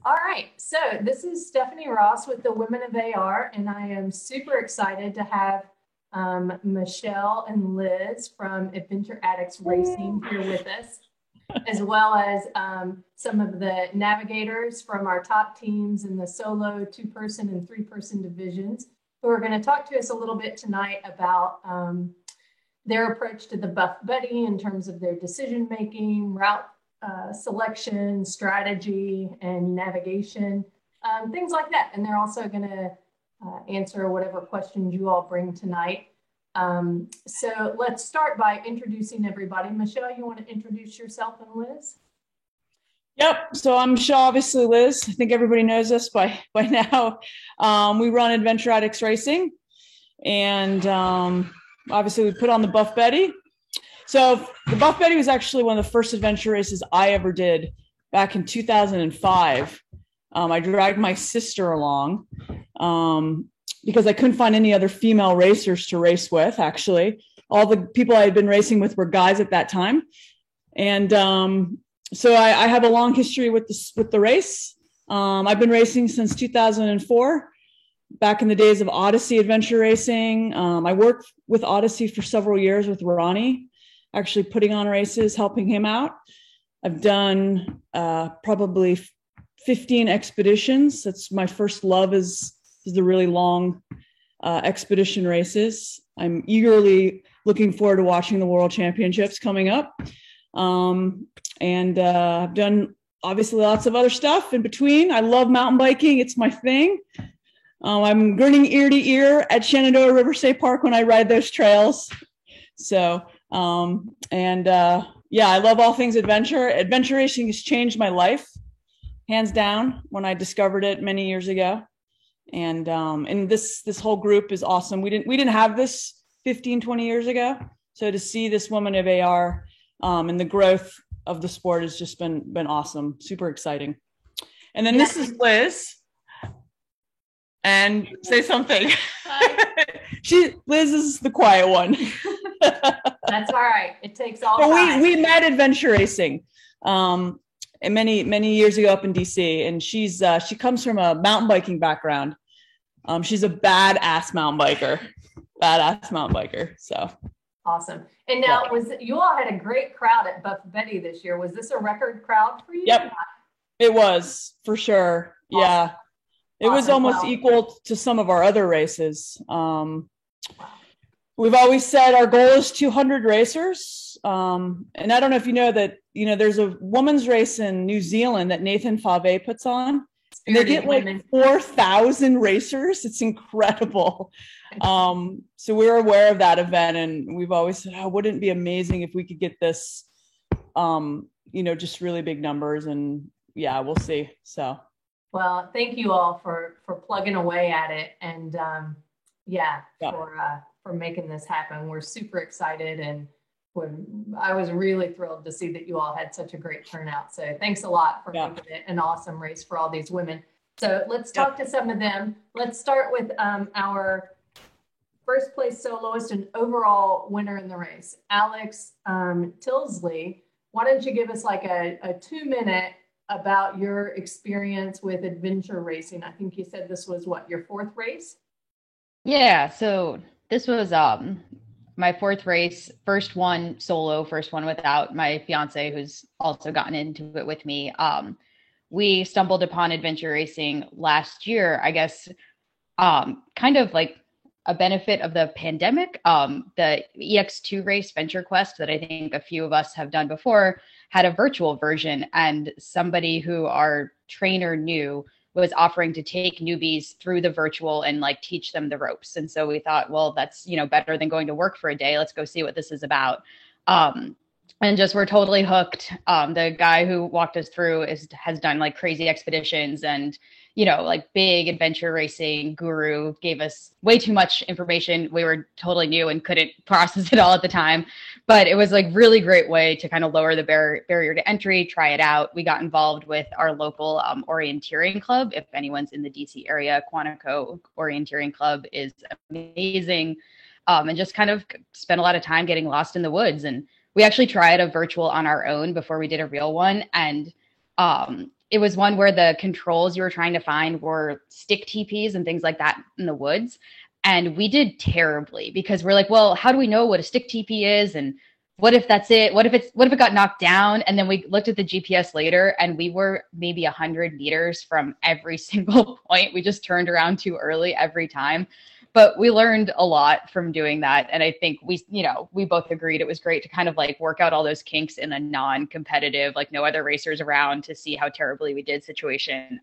All right, so this is Stephanie Ross with the Women of AR, and I am super excited to have Michelle and Liz from Adventure Addicts Racing here with us, as well as some of the navigators from our top teams in the solo, two-person, and three-person divisions, who are going to talk to us a little bit tonight about their approach to the Buff Buddy in terms of their decision making, route selection, strategy, and navigation, things like that. And they're also going to answer whatever questions you all bring tonight. So let's start by introducing everybody. Michelle, you want to introduce yourself and Liz? Yep. So I'm Michelle, obviously Liz. I think everybody knows us by now. We run Adventure Addicts Racing, and obviously we put on the Buff Betty. So the Buff Betty was actually one of the first adventure races I ever did back in 2005. I dragged my sister along because I couldn't find any other female racers to race with. Actually, all the people I had been racing with were guys at that time. And so I have a long history with the race. I've been racing since 2004, back in the days of Odyssey Adventure Racing. I worked with Odyssey for several years with Ronnie, actually putting on races, helping him out. I've done probably 15 expeditions. That's my first love is the really long expedition races. I'm eagerly looking forward to watching the World Championships coming up. And I've done obviously lots of other stuff in between. I love mountain biking. It's my thing. I'm grinning ear to ear at Shenandoah River State Park when I ride those trails. So, yeah, I love all things adventure. Adventure racing has changed my life, hands down, when I discovered it many years ago. And this whole group is awesome. We didn't have this 15, 20 years ago. So to see this Woman of AR and the growth of the sport has just been awesome. Super exciting. And then this is Liz. And say something. Liz is the quiet one. That's all right. It takes all time. We met adventure racing and many years ago up in DC, and she comes from a mountain biking background. She's a badass mountain biker. So awesome. And now you all had a great crowd at Buff Betty this year. Was this a record crowd for you? Yep. It was, for sure. Awesome. Yeah. It was almost equal to some of our other races. We've always said our goal is 200 racers. And I don't know if you know that, there's a women's race in New Zealand that Nathan Fave puts on. And they get like 4,000 racers. It's incredible. So we're aware of that event. And we've always said, wouldn't it be amazing if we could get this, just really big numbers. And yeah, we'll see. So. Well, thank you all for plugging away at it, and for making this happen. We're super excited, and I was really thrilled to see that you all had such a great turnout. So thanks a lot for making it an awesome race for all these women. So let's talk to some of them. Let's start with our first place soloist and overall winner in the race, Alex Tilsley. Why don't you give us like a 2-minute about your experience with adventure racing? I think you said this was your fourth race? Yeah, so this was my fourth race, first one solo, first one without my fiance, who's also gotten into it with me. We stumbled upon adventure racing last year, I guess, kind of like a benefit of the pandemic. The EX2 race, Venture Quest, that I think a few of us have done before, had a virtual version, and somebody who our trainer knew was offering to take newbies through the virtual and like teach them the ropes. And so we thought, well, that's, better than going to work for a day. Let's go see what this is about. And just we're totally hooked. The guy who walked us through has done like crazy expeditions and, like big adventure racing guru, gave us way too much information. We were totally new and couldn't process it all at the time, but it was like really great way to kind of lower the barrier to entry, try it out. We got involved with our local orienteering club. If anyone's in the DC area, Quantico Orienteering Club is amazing. And just kind of spent a lot of time getting lost in the woods. And we actually tried a virtual on our own before we did a real one. And it was one where the controls you were trying to find were stick TPs and things like that in the woods. And we did terribly because we're like, well, how do we know what a stick TP is? And what if that's it? What if it got knocked down? And then we looked at the GPS later and we were maybe 100 meters from every single point. We just turned around too early every time. But we learned a lot from doing that. And I think we both agreed it was great to kind of like work out all those kinks in a non-competitive, like no other racers around to see how terribly we did situation.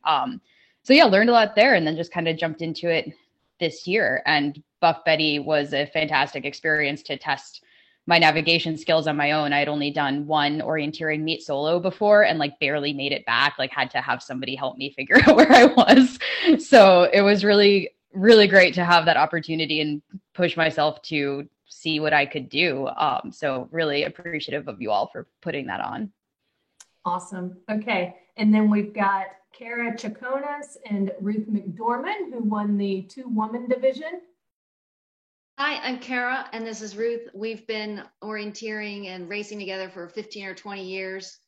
So yeah, learned a lot there and then just kind of jumped into it this year. And Buff Betty was a fantastic experience to test my navigation skills on my own. I had only done one orienteering meet solo before and like barely made it back, like had to have somebody help me figure out where I was. So it was really, really great to have that opportunity and push myself to see what I could do. So really appreciative of you all for putting that on. Awesome. Okay. And then we've got Kara Chaconas and Ruth McDormand, who won the 2-woman division. Hi, I'm Kara, and this is Ruth. We've been orienteering and racing together for 15 or 20 years.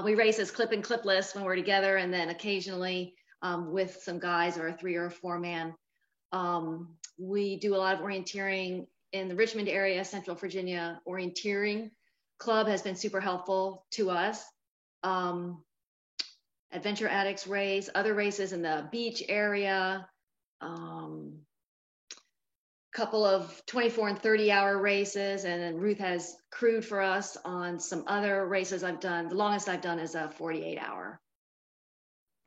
We race as clip and clipless when we're together, and then occasionally with some guys or a 3 or 4 man. We do a lot of orienteering in the Richmond area. Central Virginia Orienteering Club has been super helpful to us. Adventure Addicts race, other races in the beach area, couple of 24 and 30 hour races. And then Ruth has crewed for us on some other races I've done. The longest I've done is a 48 hour.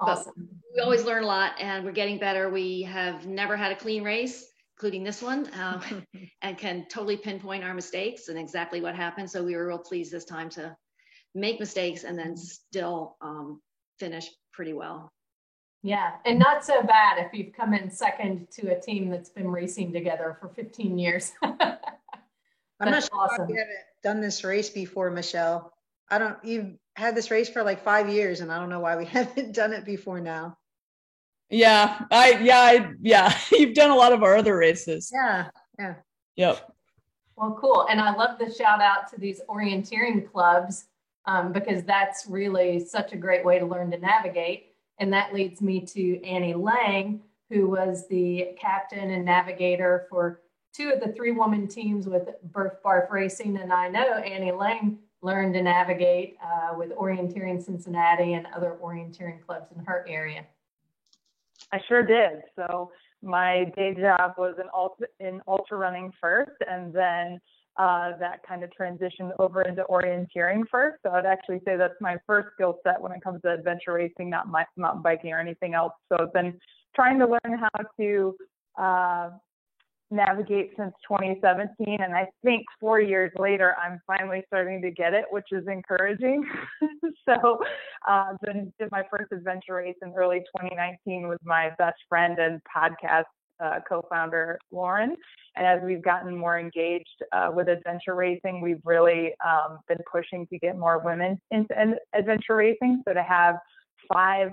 Awesome. But we always learn a lot and we're getting better. We have never had a clean race, including this one, and can totally pinpoint our mistakes and exactly what happened. So we were real pleased this time to make mistakes and then still finish pretty well. Yeah, and not so bad if you've come in second to a team that's been racing together for 15 years. I'm not sure awesome. why we haven't done this race before, Michelle. You've had this race for like 5 years and I don't know why we haven't done it before now. Yeah. You've done a lot of our other races. Yeah. Yep. Well, cool. And I love the shout out to these orienteering clubs because that's really such a great way to learn to navigate. And that leads me to Annie Lang, who was the captain and navigator for 2 of the 3-woman teams with Birth Barf Racing. And I know Annie Lang learned to navigate with Orienteering Cincinnati and other orienteering clubs in her area. I sure did. So my day job was in ultra running first, and then that kind of transitioned over into orienteering first. So I'd actually say that's my first skill set when it comes to adventure racing, not mountain biking or anything else. So I've been trying to learn how to navigate since 2017. And I think 4 years later, I'm finally starting to get it, which is encouraging. So then did my first adventure race in early 2019 with my best friend and podcast co-founder, Lauren. And as we've gotten more engaged with adventure racing, we've really been pushing to get more women into adventure racing. So to have 5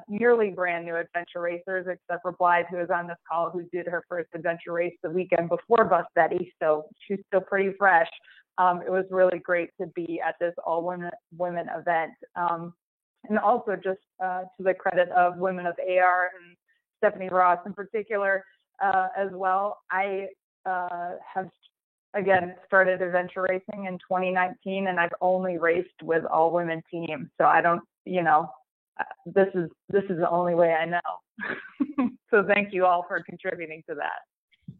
nearly brand new adventure racers, except for Blythe, who is on this call, who did her first adventure race the weekend before Buff Betty. So she's still pretty fresh. It was really great to be at this all women event. And also just to the credit of Women of AR and Stephanie Ross in particular as well. I have, again, started adventure racing in 2019, and I've only raced with all women teams. So I don't, this is the only way I know. So thank you all for contributing to that.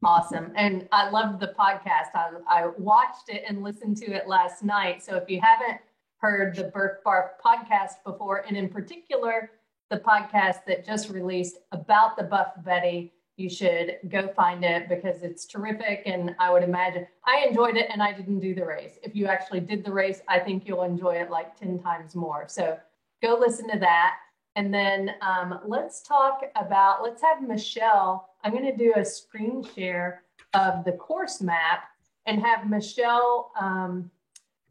Awesome. And I loved the podcast. I watched it and listened to it last night. So if you haven't heard the Birth Barf podcast before, and in particular, the podcast that just released about the Buff Betty, you should go find it because it's terrific. And I would imagine I enjoyed it and I didn't do the race. If you actually did the race, I think you'll enjoy it like 10 times more. So go listen to that. And then let's have Michelle. I'm going to do a screen share of the course map and have Michelle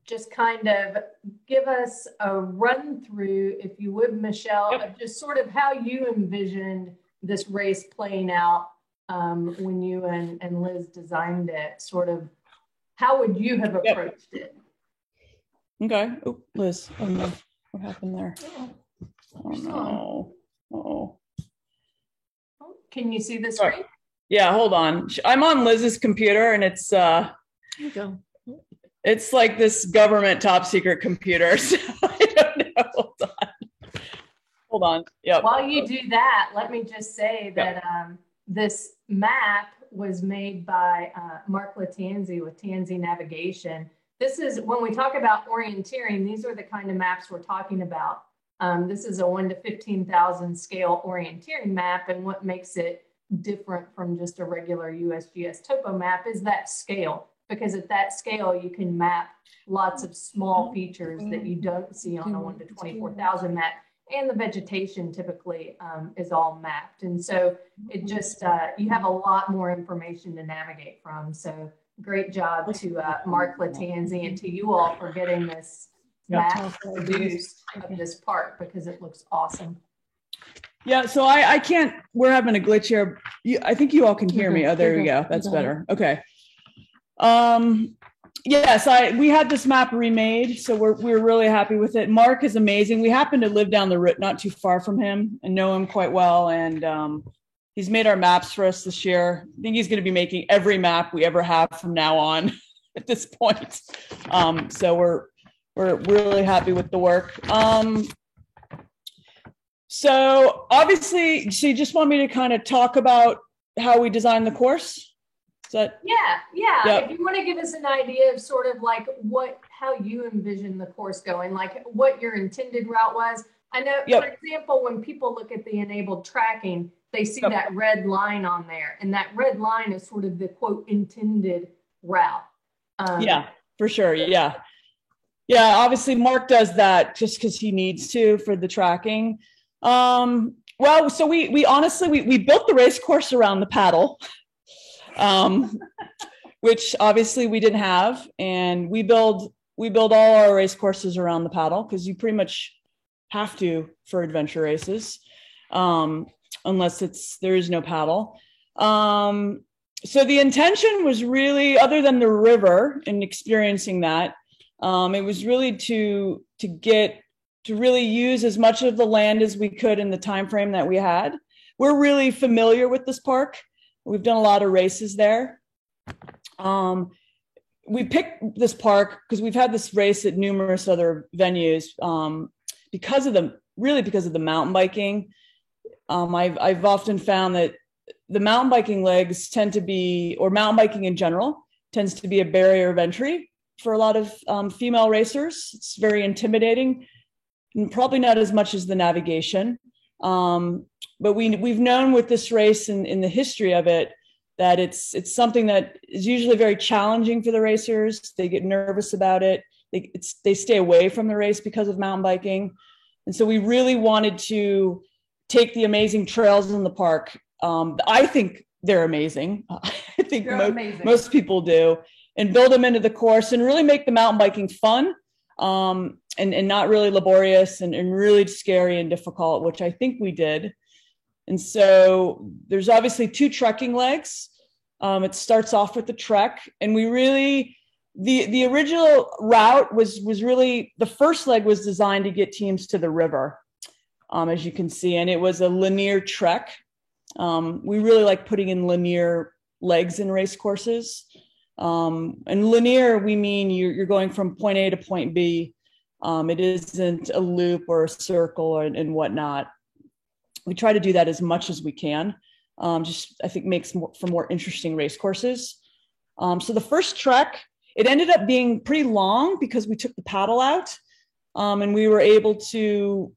just kind of give us a run through, if you would, Michelle, of just sort of how you envisioned this race playing out when you and Liz designed it. Sort of, how would you have approached it? Okay. Oh, Liz, oh no, what happened there? Oh no. Oh. Can you see the screen? Yeah, hold on. I'm on Liz's computer and it's There you go. it's like this government top secret computer. So I don't know. Hold on. Yep. While you do that, let me just say that this map was made by Mark Latanzi with Tanzi Navigation. This is, when we talk about orienteering, these are the kind of maps we're talking about. This is a 1 to 15,000 scale orienteering map, and what makes it different from just a regular USGS topo map is that scale, because at that scale you can map lots of small features that you don't see on a 1 to 24,000 map, and the vegetation typically is all mapped, and so it just you have a lot more information to navigate from. So great job to Mark Latanzi and to you all for getting this map produced of this park, because it looks awesome. Yeah, so I can't, we're having a glitch here. I think you all can hear me. Oh, there you go. That's better. Okay. Yes, we had this map remade, so we're really happy with it. Mark is amazing. We happen to live down the road, not too far from him, and know him quite well. And he's made our maps for us this year. I think he's going to be making every map we ever have from now on at this point. So we're really happy with the work. So obviously, so you just want me to kind of talk about how we designed the course? Is that? Yeah. Yep. If you want to give us an idea of sort of like how you envision the course going, like what your intended route was. I know, for example, when people look at the enabled tracking, they see that red line on there, and that red line is sort of the quote intended route. Yeah, for sure. Yeah. Obviously, Mark does that just because he needs to for the tracking. Well, so we honestly we built the race course around the paddle, which obviously we didn't have, and we build all our race courses around the paddle because you pretty much have to for adventure races, unless there is no paddle. So the intention was really, other than the river and experiencing that, it was really to really use as much of the land as we could in the time frame that we had. We're really familiar with this park. We've done a lot of races there. We picked this park because we've had this race at numerous other venues because of the mountain biking. I've often found that the mountain biking legs tend to be, or mountain biking in general, tends to be a barrier of entry for a lot of female racers. It's very intimidating, and probably not as much as the navigation. But we've known with this race and in the history of it that it's something that is usually very challenging for the racers. They get nervous about it. They stay away from the race because of mountain biking. And so we really wanted to take the amazing trails in the park. I think they're amazing. I think most people do, and build them into the course and really make the mountain biking fun, and not really laborious and really scary and difficult, which I think we did. And so there's obviously 2 trekking legs. It starts off with the trek, and we really, the original route was really, the first leg was designed to get teams to the river, as you can see, and it was a linear trek. We really like putting in linear legs in race courses. And linear, we mean you're going from point A to point B. It isn't a loop or a circle and whatnot. We try to do that as much as we can. Just, I think, makes for more interesting race courses. So the first trek, it ended up being pretty long because we took the paddle out, and we were able to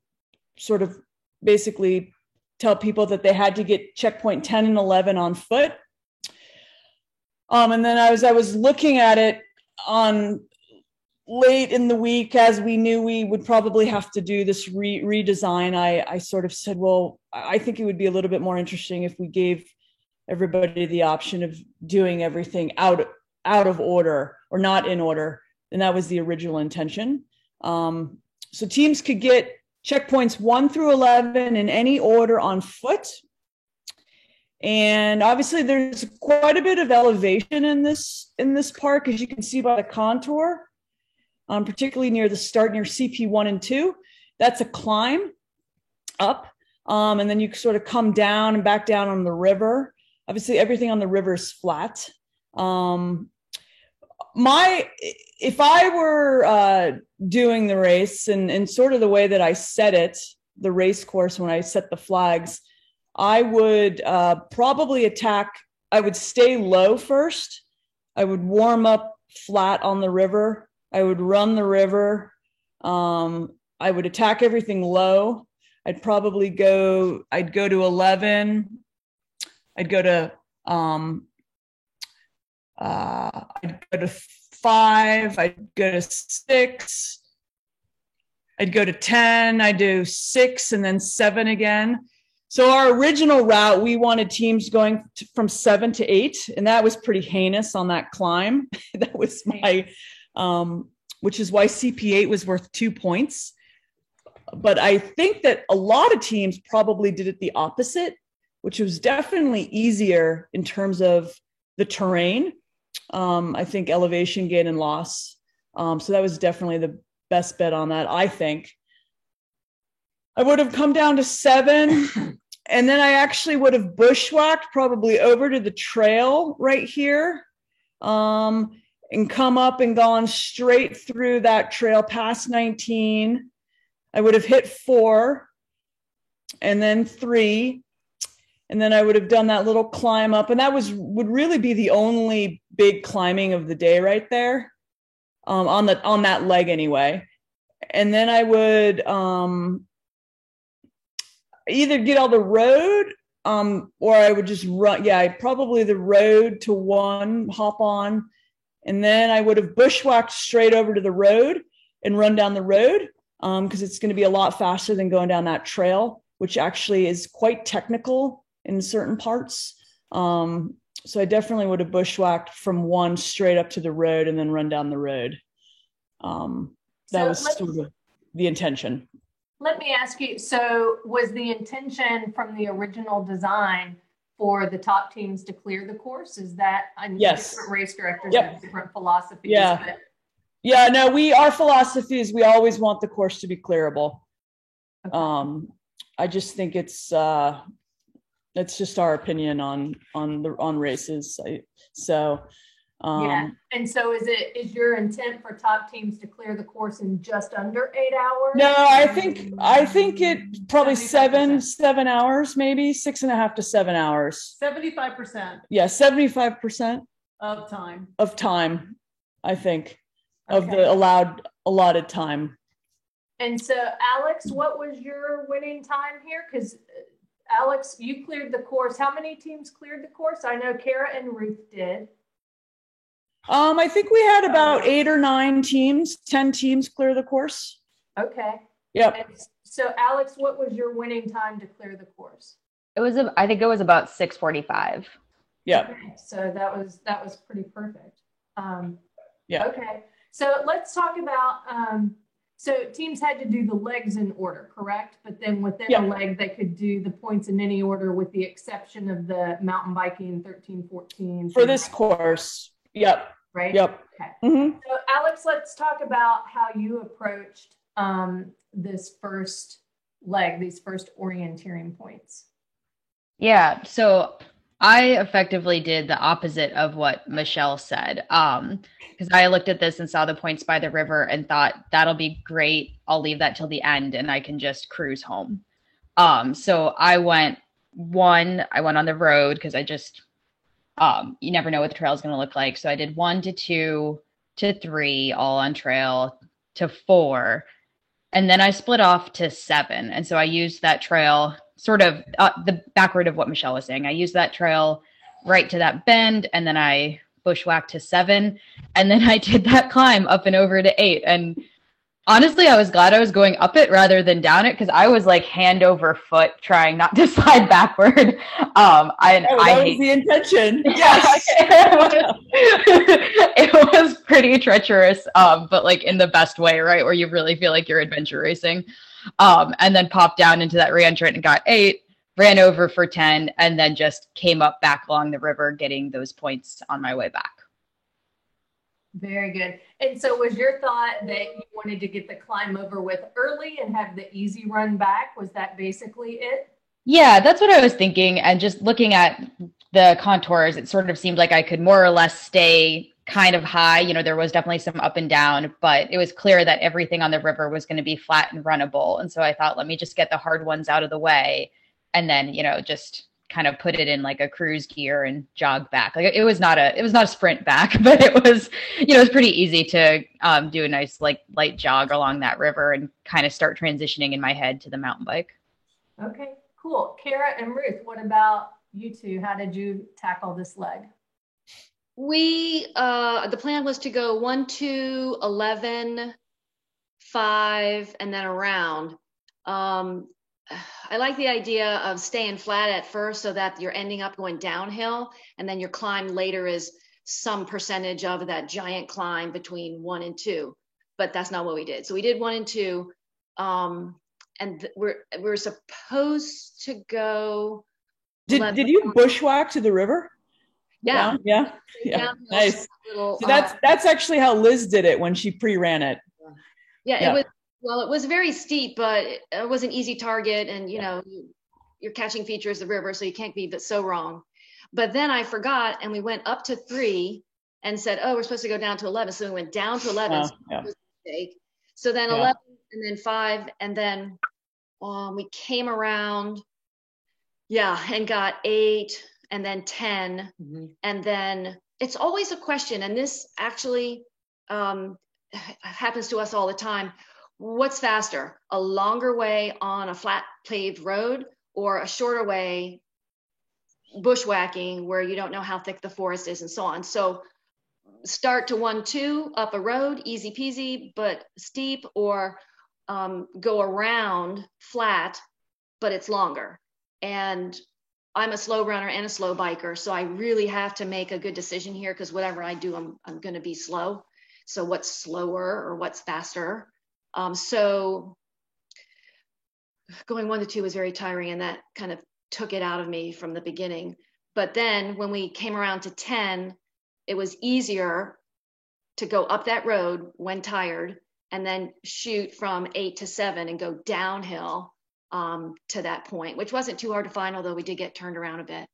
sort of basically tell people that they had to get checkpoint 10 and 11 on foot. And then I was looking at it on late in the week, as we knew we would probably have to do this redesign. I sort of said, well, I think it would be a little bit more interesting if we gave everybody the option of doing everything out of order or not in order. And that was the original intention. So teams could get checkpoints 1 through 11 in any order on foot. And obviously there's quite a bit of elevation in this park, as you can see by the contour, particularly near the start, near CP 1 and 2. That's a climb. up. And then you sort of come down and back down on the river. Obviously, everything on the river is flat. If I were doing the race and sort of the way that I set it, the race course, when I set the flags, I would probably attack. I would stay low first. I would warm up flat on the river. I would run the river. I would attack everything low. I'd go to 11. I'd go to 5. I'd go to 6. I'd go to 10. I'd do 6 and then 7 again. So our original route, we wanted teams going from 7 to 8, and that was pretty heinous on that climb. That was my, which is why CP8 was worth 2 points. But I think that a lot of teams probably did it the opposite, which was definitely easier in terms of the terrain. I think elevation gain and loss. So that was definitely the best bet on that, I think. I would have come down to 7, and then I actually would have bushwhacked probably over to the trail right here, and come up and gone straight through that trail past 19. I would have hit 4 and then 3. And then I would have done that little climb up. And that would really be the only big climbing of the day right there, on that leg anyway. And then I would either get on the road, or I would just run. Yeah, probably the road to 1, hop on. And then I would have bushwhacked straight over to the road and run down the road, because it's going to be a lot faster than going down that trail, which actually is quite technical in certain parts. So I definitely would have bushwhacked from 1 straight up to the road and then run down the road. That was sort of the intention. Let me ask you, so was the intention from the original design for the top teams to clear the course? Is that, yes, different race directors Yep. have different philosophies? Yeah. But... Yeah, no, our philosophy is we always want the course to be clearable. Okay. I just think it's just our opinion on races. Yeah. And so is your intent for top teams to clear the course in just under 8 hours? No, I think it probably 7 hours, maybe 6.5 to 7 hours. 75%. Yeah, 75% of time. Of time, I think, of the allotted time. And so, Alex, what was your winning time here? Because Alex, you cleared the course. How many teams cleared the course? I know Kara and Ruth did. I think we had about 8 or 9 teams, 10 teams clear the course. Okay. Yep. And so, Alex, what was your winning time to clear the course? I think it was about 6:45. Yeah. Okay. So that was pretty perfect. Yeah. Okay. So let's talk about. So teams had to do the legs in order, correct? But then within a leg, they could do the points in any order, with the exception of the mountain biking 13, 14. For this course. Yep. Right? Yep. Okay. Mm-hmm. So Alex, let's talk about how you approached this first leg, these first orienteering points. Yeah. So I effectively did the opposite of what Michelle said. Because I looked at this and saw the points by the river and thought, that'll be great. I'll leave that till the end and I can just cruise home. So I went on the road because I just, you never know what the trail is going to look like. So I did 1 to 2 to 3, all on trail, to 4. And then I split off to 7. And so I used that trail sort of the backward of what Michelle was saying. I used that trail right to that bend, and then I bushwhacked to 7, and then I did that climb up and over to 8. And honestly, I was glad I was going up it rather than down it, because I was like hand over foot trying not to slide backward. That was the intention. Yes. It was pretty treacherous, but like in the best way, right? Where you really feel like you're adventure racing. And then popped down into that reentrant and got 8, ran over for 10, and then just came up back along the river, getting those points on my way back. Very good. And so was your thought that you wanted to get the climb over with early and have the easy run back? Was that basically it? Yeah, that's what I was thinking. And just looking at the contours, it sort of seemed like I could more or less stay kind of high. You know, there was definitely some up and down, but it was clear that everything on the river was going to be flat and runnable. And so I thought, let me just get the hard ones out of the way and then, you know, just kind of put it in like a cruise gear and jog back. Like it was not a sprint back, but it was, you know, it was pretty easy to do a nice like light jog along that river and kind of start transitioning in my head to the mountain bike. Okay, cool. Kara and Ruth, what about you two? How did you tackle this leg? The plan was to go 1, 2, 11, 5, and then around. I like the idea of staying flat at first so that you're ending up going downhill, and then your climb later is some percentage of that giant climb between 1 and 2. But that's not what we did. So we did 1 and 2. We're supposed to go. Did you bushwhack to the river? Yeah. Yeah. Nice. So that's actually how Liz did it when she pre-ran it. Yeah, it was very steep, but it was an easy target, and you know, your catching feature is the river, so you can't be so wrong. But then I forgot, and we went up to 3 and said, oh, we're supposed to go down to 11. So we went down to 11. So it was a mistake. So then 11 and then 5, and then we came around, and got 8 and then 10. And then it's always a question, and this actually happens to us all the time. What's faster, a longer way on a flat paved road or a shorter way bushwhacking where you don't know how thick the forest is and so on? So start to 1, 2 up a road, easy peasy, but steep, or go around flat, but it's longer. And I'm a slow runner and a slow biker, so I really have to make a good decision here, because whatever I do, I'm going to be slow. So what's slower or what's faster? So going 1 to 2 was very tiring, and that kind of took it out of me from the beginning. But then when we came around to 10, it was easier to go up that road when tired, and then shoot from 8 to 7 and go downhill to that point, which wasn't too hard to find, although we did get turned around a bit.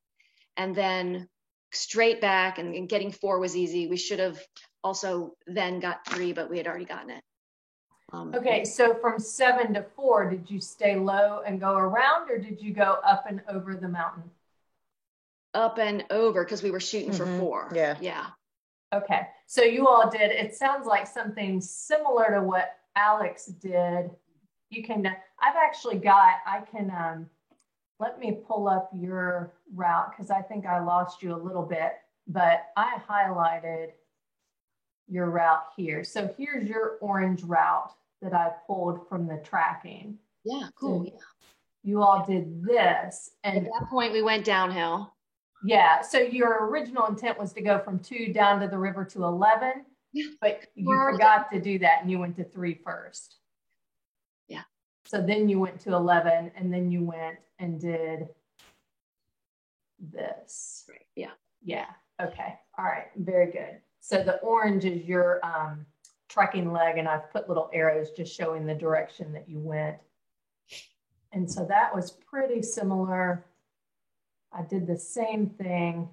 And then straight back, and getting 4 was easy. We should have also then got 3, but we had already gotten it. Okay, so from 7 to 4, did you stay low and go around, or did you go up and over the mountain? Up and over, because we were shooting for 4. Yeah. Okay, so you all did, it sounds like something similar to what Alex did. You can, let me pull up your route, because I think I lost you a little bit, but I highlighted your route here. So here's your orange route that I pulled from the tracking. Yeah, cool. So you all did this. And at that point we went downhill. Yeah, so your original intent was to go from 2 down to the river to 11, but you forgot to do that and you went to 3 first. Yeah. So then you went to 11, and then you went and did this. Right. Yeah. Yeah. Okay. All right. Very good. So the orange is your trekking leg, and I've put little arrows just showing the direction that you went. And so that was pretty similar. I did the same thing.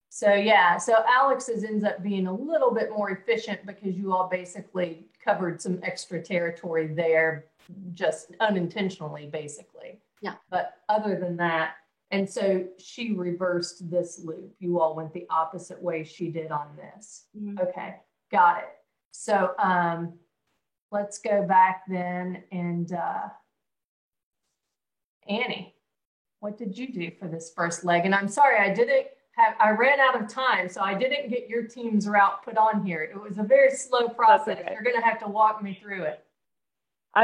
So yeah, so Alex's ends up being a little bit more efficient because you all basically covered some extra territory there, just unintentionally, basically. Yeah. But other than that, and so she reversed this loop. You all went the opposite way she did on this. Okay, got it. So let's go back then, and Annie, what did you do for this first leg? And I'm sorry, I ran out of time, so I didn't get your team's route put on here. It was a very slow process. Okay. You're gonna have to walk me through it.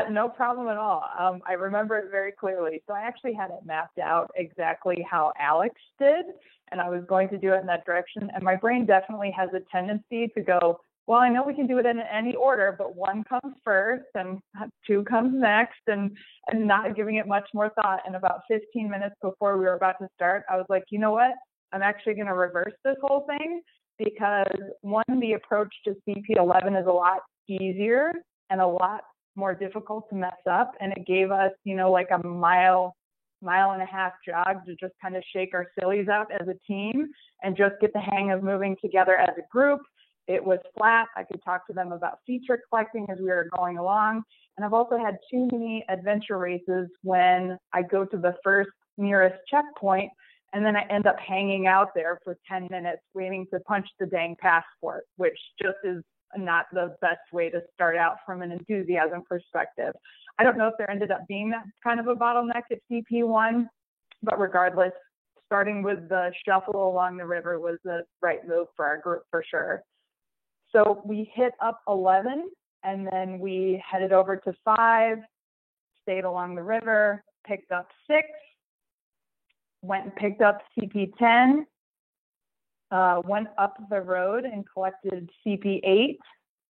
No problem at all. I remember it very clearly. So I actually had it mapped out exactly how Alex did, and I was going to do it in that direction. And my brain definitely has a tendency to go, well, I know we can do it in any order, but 1 comes first and 2 comes next, and not giving it much more thought. And about 15 minutes before we were about to start, I was like, you know what? I'm actually going to reverse this whole thing. because one, the approach to CP11 is a lot easier and a lot more difficult to mess up. And it gave us, like a mile and a half jog to just kind of shake our sillies out as a team and just get the hang of moving together as a group. It was flat. I could talk to them about feature collecting as we were going along. And I've also had too many adventure races when I go to the first nearest checkpoint and then I end up hanging out there for 10 minutes waiting to punch the dang passport, which just is not the best way to start out from an enthusiasm perspective. I don't know if there ended up being that kind of a bottleneck at CP1, but regardless, starting with the shuffle along the river was the right move for our group for sure. So we hit up 11 and then we headed over to 5, stayed along the river, picked up 6, went and picked up CP10, went up the road and collected CP8,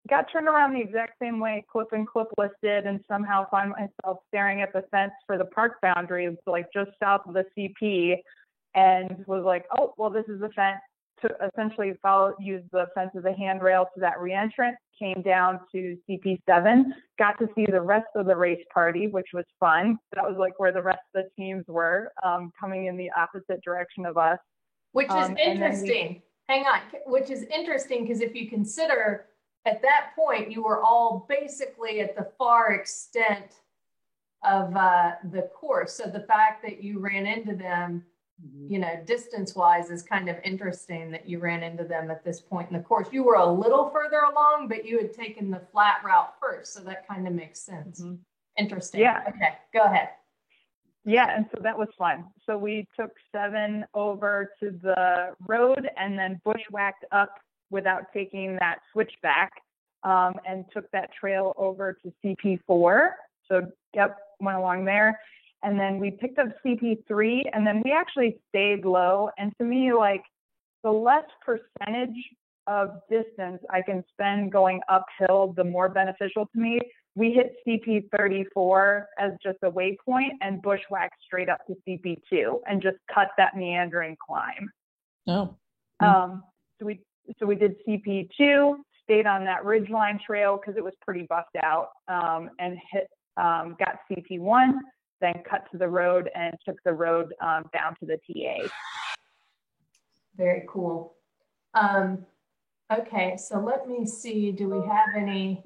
got turned around the exact same way Clip and Clipless did, and somehow find myself staring at the fence for the park boundary, like just south of the CP, and was like, oh, well, this is the fence. To essentially use the fence as a handrail to that reentrant, came down to CP7, got to see the rest of the race party, which was fun. That was like where the rest of the teams were, coming in the opposite direction of us. Which is interesting. Hang on, which is interesting because if you consider at that point, you were all basically at the far extent of the course. So the fact that you ran into them, distance wise is kind of interesting that you ran into them at this point in the course. You were a little further along, but you had taken the flat route first. So that kind of makes sense. Mm-hmm. Interesting. Yeah. Okay, go ahead. Yeah, and so that was fun. So we took 7 over to the road and then bushwhacked up without taking that switchback, and took that trail over to CP4. So, went along there. And then we picked up CP3, and then we actually stayed low. And to me, like, the less percentage of distance I can spend going uphill, the more beneficial to me. We hit CP34 as just a waypoint and bushwhacked straight up to CP2 and just cut that meandering climb. Oh. So we did CP2, stayed on that ridgeline trail because it was pretty buffed out, and got CP1. Then cut to the road and took the road down to the TA. Very cool. Okay, so let me see, do we have any?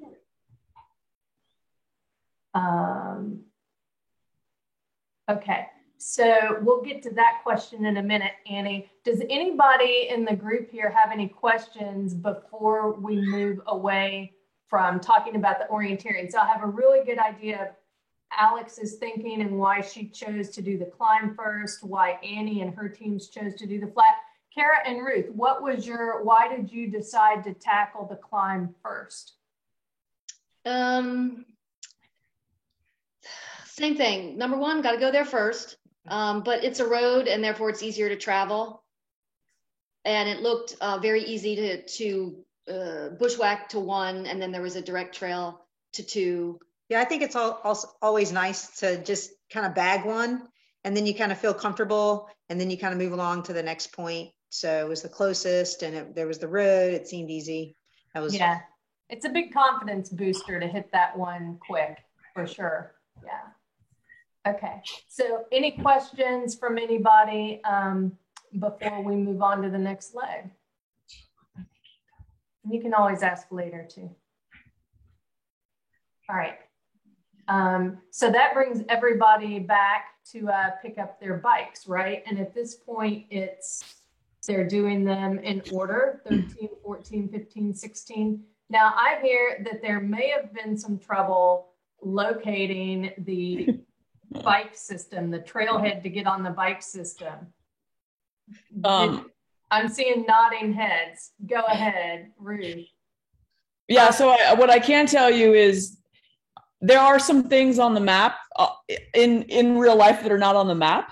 Okay, so we'll get to that question in a minute, Annie. Does anybody in the group here have any questions before we move away from talking about the orienteering? So I have a really good idea of Alex's thinking and why she chose to do the climb first, why Annie and her teams chose to do the flat. Kara and Ruth, why did you decide to tackle the climb first? Same thing. Number one, got to go there first, but it's a road and therefore it's easier to travel. And it looked very easy to bushwhack to 1, and then there was a direct trail to 2. Yeah, I think it's always nice to just kind of bag one, and then you kind of feel comfortable, and then you kind of move along to the next point. So it was the closest, and there was the road. It seemed easy. Yeah, it's a big confidence booster to hit that one quick, for sure. Yeah. Okay. So any questions from anybody before we move on to the next leg? You can always ask later too. All right. So that brings everybody back to pick up their bikes, right? And at this point, they're doing them in order, 13, 14, 15, 16. Now, I hear that there may have been some trouble locating the bike system, the trailhead to get on the bike system. I'm seeing nodding heads. Go ahead, Ruth. Yeah, so what I can tell you is there are some things on the map in real life that are not on the map.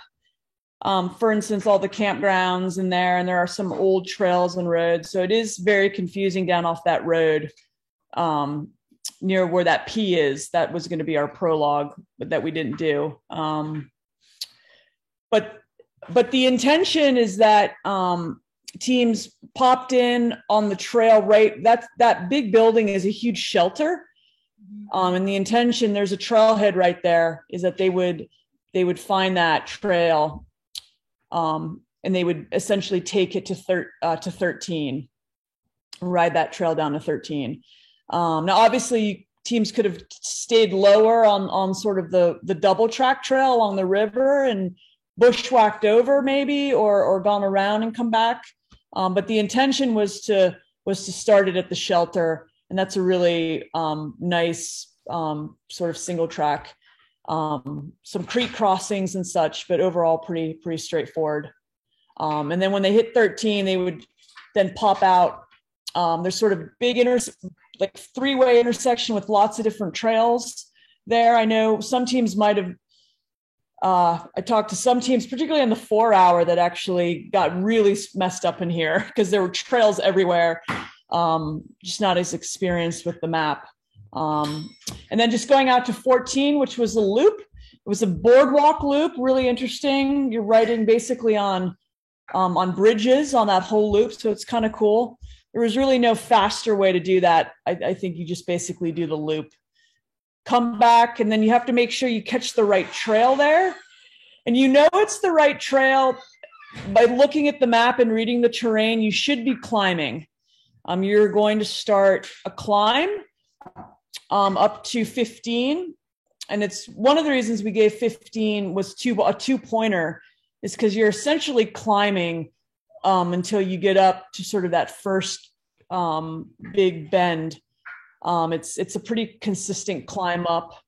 For instance, all the campgrounds in there, and there are some old trails and roads. So it is very confusing down off that road near where that P is. That was going to be our prologue, but that we didn't do. But the intention is that teams popped in on the trail, right? That big building is a huge shelter. And the intention, there's a trailhead right there, is that they would find that trail, and they would essentially take it to 13, ride that trail down to 13. Now, obviously, teams could have stayed lower on sort of the double track trail along the river and bushwhacked over maybe, or gone around and come back. But the intention was to start it at the shelter, and that's a really nice sort of single track, some creek crossings and such, but overall pretty straightforward. And then when they hit 13, they would then pop out. There's sort of big like three-way intersection with lots of different trails there. I know some teams might have, I talked to some teams, particularly on the 4-hour, that actually got really messed up in here because there were trails everywhere, just not as experienced with the map. And then just going out to 14, which was a loop. It was a boardwalk loop, really interesting. You're riding basically on bridges on that whole loop, so it's kind of cool. There was really no faster way to do that. I think you just basically do the loop, come back, and then you have to make sure you catch the right trail there. And you know it's the right trail by looking at the map and reading the terrain. You should be climbing. You're going to start a climb up to 15. And it's one of the reasons we gave 15 was a 2-pointer, is because you're essentially climbing until you get up to sort of that first big bend. It's a pretty consistent climb up,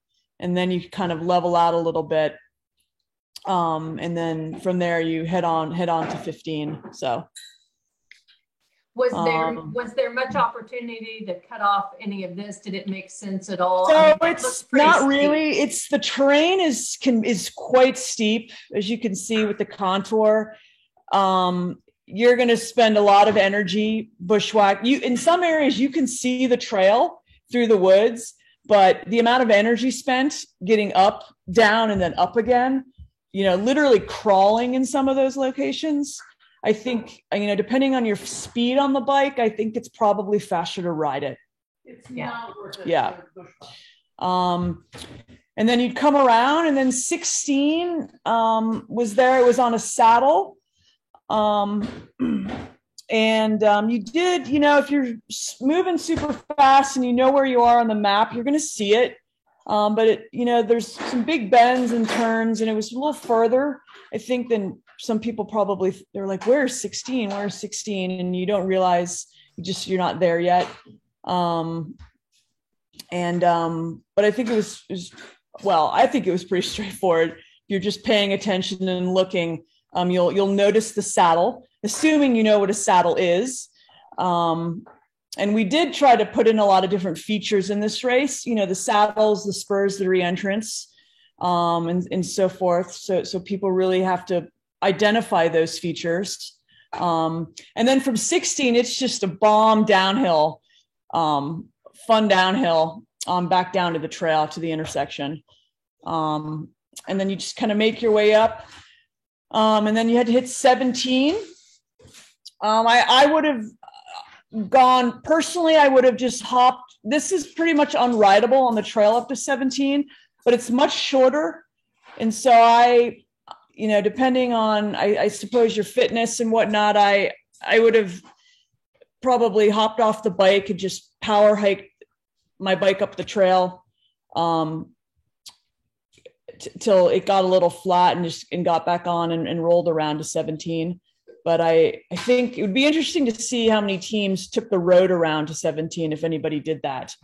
and then you kind of level out a little bit. And then from there you head on to 15. So was there much opportunity to cut off any of this? Did it make sense at all? So it's not really. It's the terrain is quite steep, as you can see with the contour. You're going to spend a lot of energy bushwhack. In some areas you can see the trail through the woods, but the amount of energy spent getting up, down, and then up again, literally crawling in some of those locations. I think, depending on your speed on the bike, I think it's probably faster to ride it. It's not worth it. Yeah. And then you'd come around, and then 16 was there. It was on a saddle. And you did, if you're moving super fast and you know where you are on the map, you're going to see it. But there's some big bends and turns, and it was a little further, I think, than some people probably. They're like, where's 16? Where's 16? And you don't realize you're not there yet. But I think I think it was pretty straightforward. You're just paying attention and looking. You'll notice the saddle, assuming you know what a saddle is. And we did try to put in a lot of different features in this race, the saddles, the spurs, the re-entrance, and so forth. So people really have to identify those features. And then from 16, it's just a bomb downhill, fun downhill, back down to the trail, to the intersection. And then you just kind of make your way up. And then you had to hit 17. I would have gone, personally, I would have just hopped. This is pretty much unrideable on the trail up to 17, but it's much shorter. And so depending on, I suppose, your fitness and whatnot, I would have probably hopped off the bike and just power hiked my bike up the trail till it got a little flat, and got back on and rolled around to 17. But I think it would be interesting to see how many teams took the road around to 17, if anybody did that.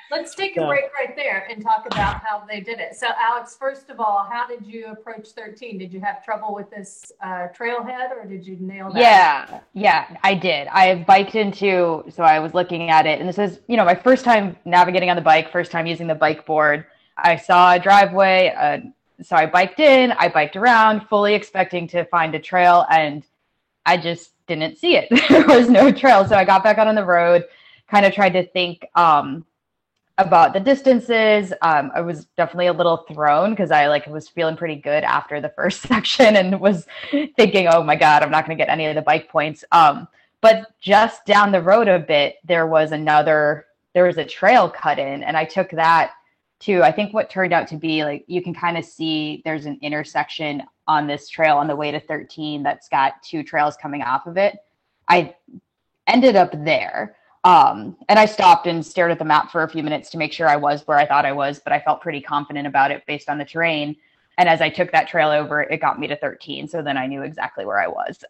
Let's take a break right there and talk about how they did it. So Alex, first of all, how did you approach 13? Did you have trouble with this trailhead, or did you nail that? Yeah, I did. I biked so I was looking at it, and this is, my first time navigating on the bike, first time using the bike board. I saw a driveway, so I biked in, I biked around, fully expecting to find a trail, and I just didn't see it. There was no trail. So I got back out on the road, kind of tried to think about the distances. I was definitely a little thrown because I was feeling pretty good after the first section and was thinking, oh my God, I'm not going to get any of the bike points. But just down the road a bit, there was a trail cut in, and I took that to, I think what turned out to be you can kind of see there's an intersection on this trail on the way to 13 that's got two trails coming off of it. I ended up there. And I stopped and stared at the map for a few minutes to make sure I was where I thought I was, but I felt pretty confident about it based on the terrain. And as I took that trail over, it got me to 13. So then I knew exactly where I was.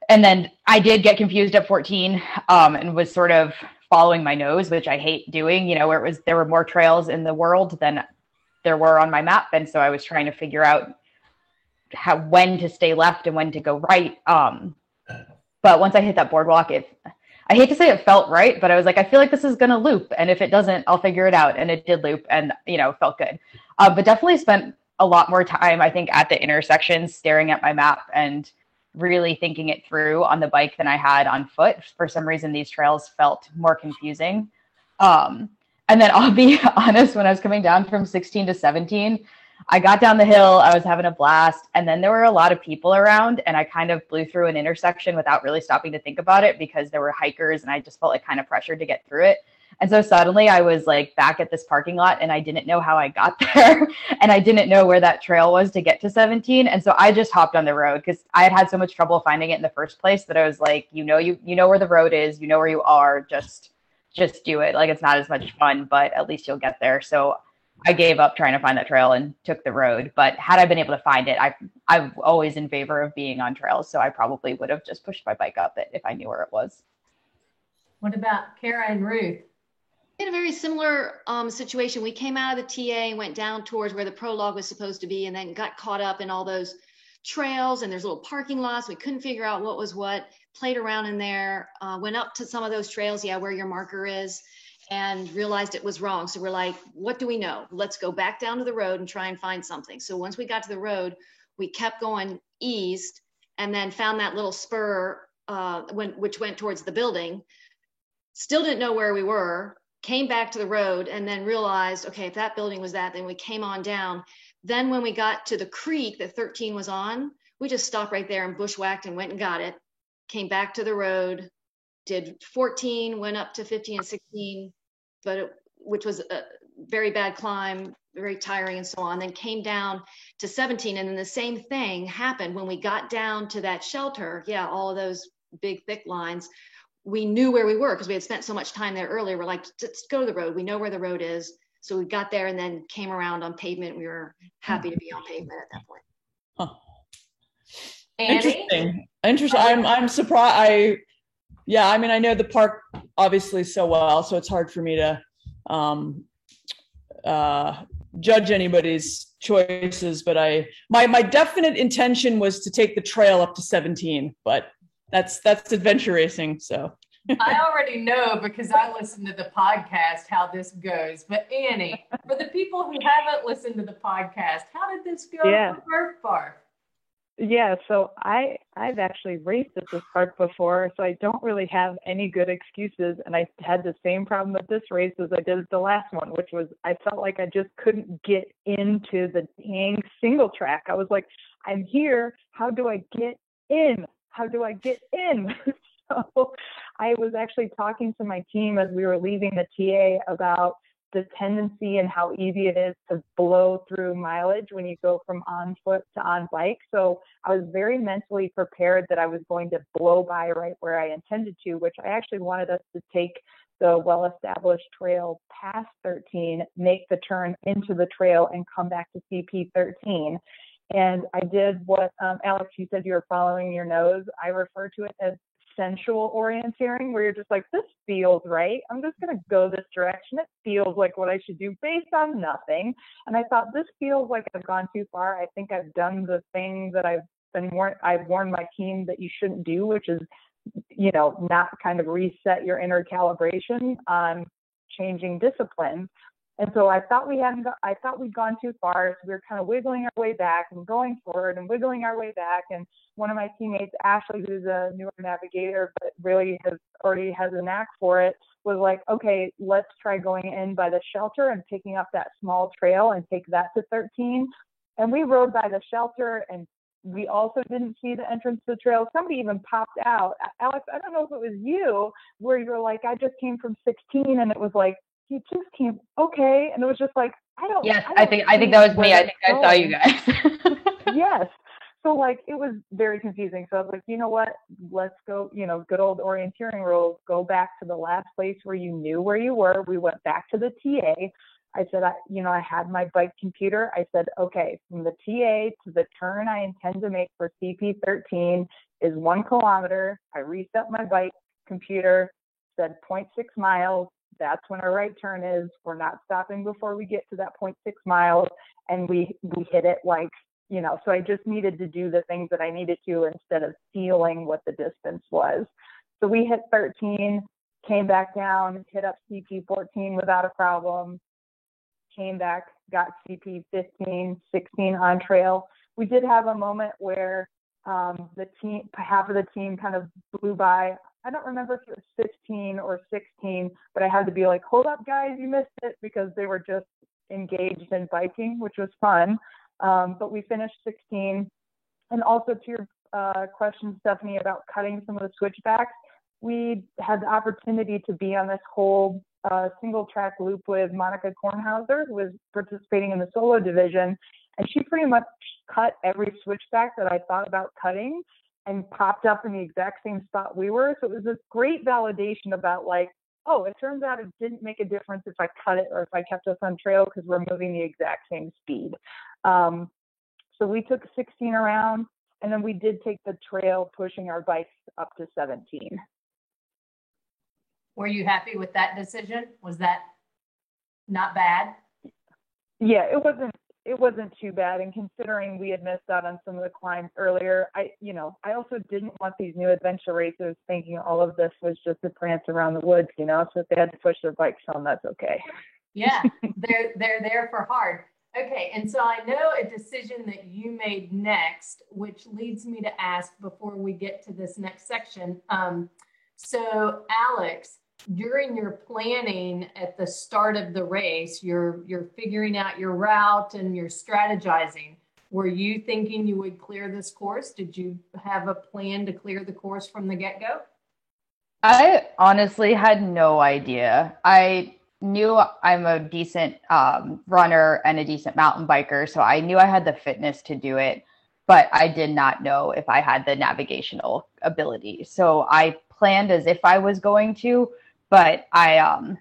And then I did get confused at 14 and was sort of following my nose, which I hate doing, where there were more trails in the world than there were on my map. And so I was trying to figure out when to stay left and when to go right. But once I hit that boardwalk, I hate to say it felt right, but I was like, I feel like this is going to loop. And if it doesn't, I'll figure it out. And it did loop and, felt good. But definitely spent a lot more time, I think, at the intersections, staring at my map and really thinking it through on the bike than I had on foot. For some reason, these trails felt more confusing. And then I'll be honest, when I was coming down from 16 to 17, I got down the hill, I was having a blast, and then there were a lot of people around, and I kind of blew through an intersection without really stopping to think about it because there were hikers, and I just felt kind of pressured to get through it. And so suddenly I was back at this parking lot, and I didn't know how I got there, and I didn't know where that trail was to get to 17. And so I just hopped on the road because I had so much trouble finding it in the first place that I was like, you know where the road is, you know where you are, just do it. It's not as much fun, but at least you'll get there. So I gave up trying to find that trail and took the road. But had I been able to find it, I'm always in favor of being on trails. So I probably would have just pushed my bike up it if I knew where it was. What about Kara and Ruth? In a very similar situation, we came out of the TA and went down towards where the prologue was supposed to be, and then got caught up in all those trails, and there's little parking lots. We couldn't figure out what was what, played around in there, went up to some of those trails, where your marker is, and realized it was wrong. So we're like, what do we know? Let's go back down to the road and try and find something. So once we got to the road, we kept going east and then found that little spur which went towards the building. Still didn't know where we were, came back to the road, and then realized, okay, if that building was that, then we came on down. Then when we got to the creek that 13 was on, we just stopped right there and bushwhacked and went and got it, came back to the road, did 14, went up to 15 and 16, which was a very bad climb, very tiring and so on, then came down to 17. And then the same thing happened when we got down to that shelter. Yeah, all of those big, thick lines. We knew where we were because we had spent so much time there earlier. We're like, let's go to the road. We know where the road is. So we got there and then came around on pavement. We were happy to be on pavement at that point. Huh. Annie? Interesting. I'm surprised. I know the park obviously so well, so it's hard for me to judge anybody's choices. But my definite intention was to take the trail up to 17, but that's adventure racing. So I already know because I listened to the podcast how this goes. But Annie, for the people who haven't listened to the podcast, how did this go for Birth Bar? Yeah, so I've actually raced at this park before, so I don't really have any good excuses. And I had the same problem at this race as I did at the last one, which was I felt like I just couldn't get into the dang single track. I was like, I'm here. How do I get in? How do I get in? So I was actually talking to my team as we were leaving the TA about the tendency and how easy it is to blow through mileage when you go from on foot to on bike. So I was very mentally prepared that I was going to blow by right where I intended to, which I actually wanted us to take the well-established trail past 13, make the turn into the trail and come back to CP 13. And I did what, Alex, you said you were following your nose. I refer to it as sensual orienteering, where you're just like, this feels right. I'm just going to go this direction. It feels like what I should do based on nothing. And I thought, this feels like I've gone too far. I think I've done the thing that I've warned my team that you shouldn't do, which is, not kind of reset your inner calibration on changing disciplines. And so I thought we'd gone too far. So we were kind of wiggling our way back and going forward and wiggling our way back. And one of my teammates, Ashley, who's a newer navigator, but really already has a knack for it, was like, okay, let's try going in by the shelter and picking up that small trail and take that to 13. And we rode by the shelter, and we also didn't see the entrance to the trail. Somebody even popped out. Alex, I don't know if it was you, where you're like, I just came from 16, and it was like, you just came, okay. And it was just like, Yes, I think that was me. I think I saw you guys. Yes. So like, it was very confusing. So I was like, you know what, let's go, good old orienteering rules, go back to the last place where you knew where you were. We went back to the TA. I said, I had my bike computer. I said, okay, from the TA to the turn I intend to make for CP13 is 1 kilometer. I reset my bike computer, said 0.6 miles. That's when our right turn is. We're not stopping before we get to that 0.6 miles. And we hit it like, so I just needed to do the things that I needed to instead of feeling what the distance was. So we hit 13, came back down, hit up CP14 without a problem, came back, got CP15, 16 on trail. We did have a moment where half of the team kind of blew by. I don't remember if it was 15 or 16, but I had to be like, hold up, guys, you missed it, because they were just engaged in biking, which was fun. But we finished 16. And also to your question, Stephanie, about cutting some of the switchbacks, we had the opportunity to be on this whole single track loop with Monica Kornhauser, who was participating in the solo division. And she pretty much cut every switchback that I thought about cutting and popped up in the exact same spot we were. So it was this great validation about like, oh, it turns out it didn't make a difference if I cut it or if I kept us on trail, because we're moving the exact same speed. So we took 16 around, and then we did take the trail, pushing our bikes up to 17. Were you happy with that decision? Was that not bad? Yeah, it wasn't too bad. And considering we had missed out on some of the climbs earlier, I also didn't want these new adventure racers thinking all of this was just a prance around the woods, so if they had to push their bikes home, that's okay. Yeah, they're there for hard. Okay, and so I know a decision that you made next, which leads me to ask before we get to this next section. So Alex, during your planning at the start of the race, you're figuring out your route and you're strategizing. Were you thinking you would clear this course? Did you have a plan to clear the course from the get-go? I honestly had no idea. I knew I'm a decent runner and a decent mountain biker, so I knew I had the fitness to do it, but I did not know if I had the navigational ability. So I planned as if I was going to, but I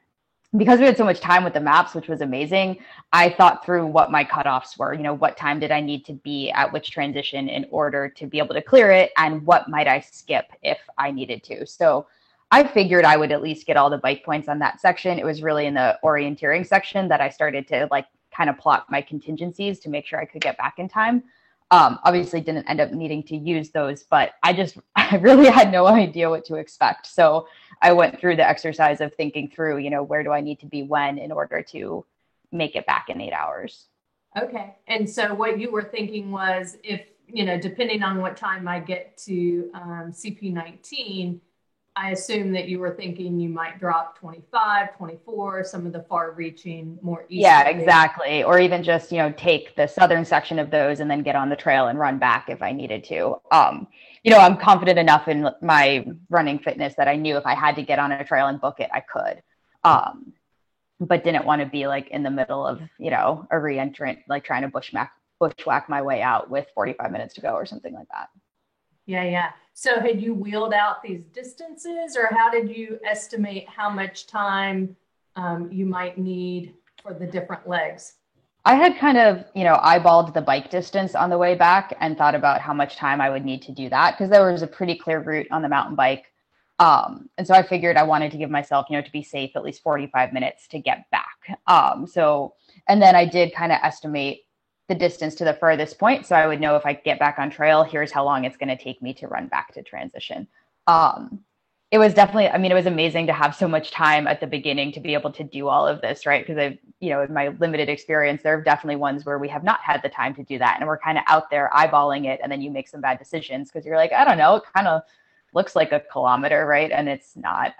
because we had so much time with the maps, which was amazing, I thought through what my cutoffs were. What time did I need to be at which transition in order to be able to clear it, and what might I skip if I needed to. So I figured I would at least get all the bike points on that section. It was really in the orienteering section that I started to kind of plot my contingencies to make sure I could get back in time. Obviously didn't end up needing to use those, but I really had no idea what to expect. So I went through the exercise of thinking through, where do I need to be when in order to make it back in 8 hours. Okay. And so what you were thinking was, if, depending on what time I get to CP19, I assume that you were thinking you might drop 25, 24, some of the far reaching, more eastern. Yeah, exactly. Or even just, take the southern section of those and then get on the trail and run back if I needed to. I'm confident enough in my running fitness that I knew if I had to get on a trail and book it, I could. But didn't want to be in the middle of, a re-entrant, trying to bushwhack my way out with 45 minutes to go or something like that. Yeah. So had you wheeled out these distances, or how did you estimate how much time you might need for the different legs? I had kind of, eyeballed the bike distance on the way back and thought about how much time I would need to do that, because there was a pretty clear route on the mountain bike. And so I figured I wanted to give myself, to be safe, at least 45 minutes to get back. And then I did kind of estimate the distance to the furthest point, so I would know if I get back on trail, here's how long it's going to take me to run back to transition. it was definitely, I mean, it was amazing to have so much time at the beginning to be able to do all of this, right? Because I've, in my limited experience, there are definitely ones where we have not had the time to do that. And we're kind of out there eyeballing it. And then you make some bad decisions because you're like, I don't know, it kind of looks like a kilometer, right? And it's not.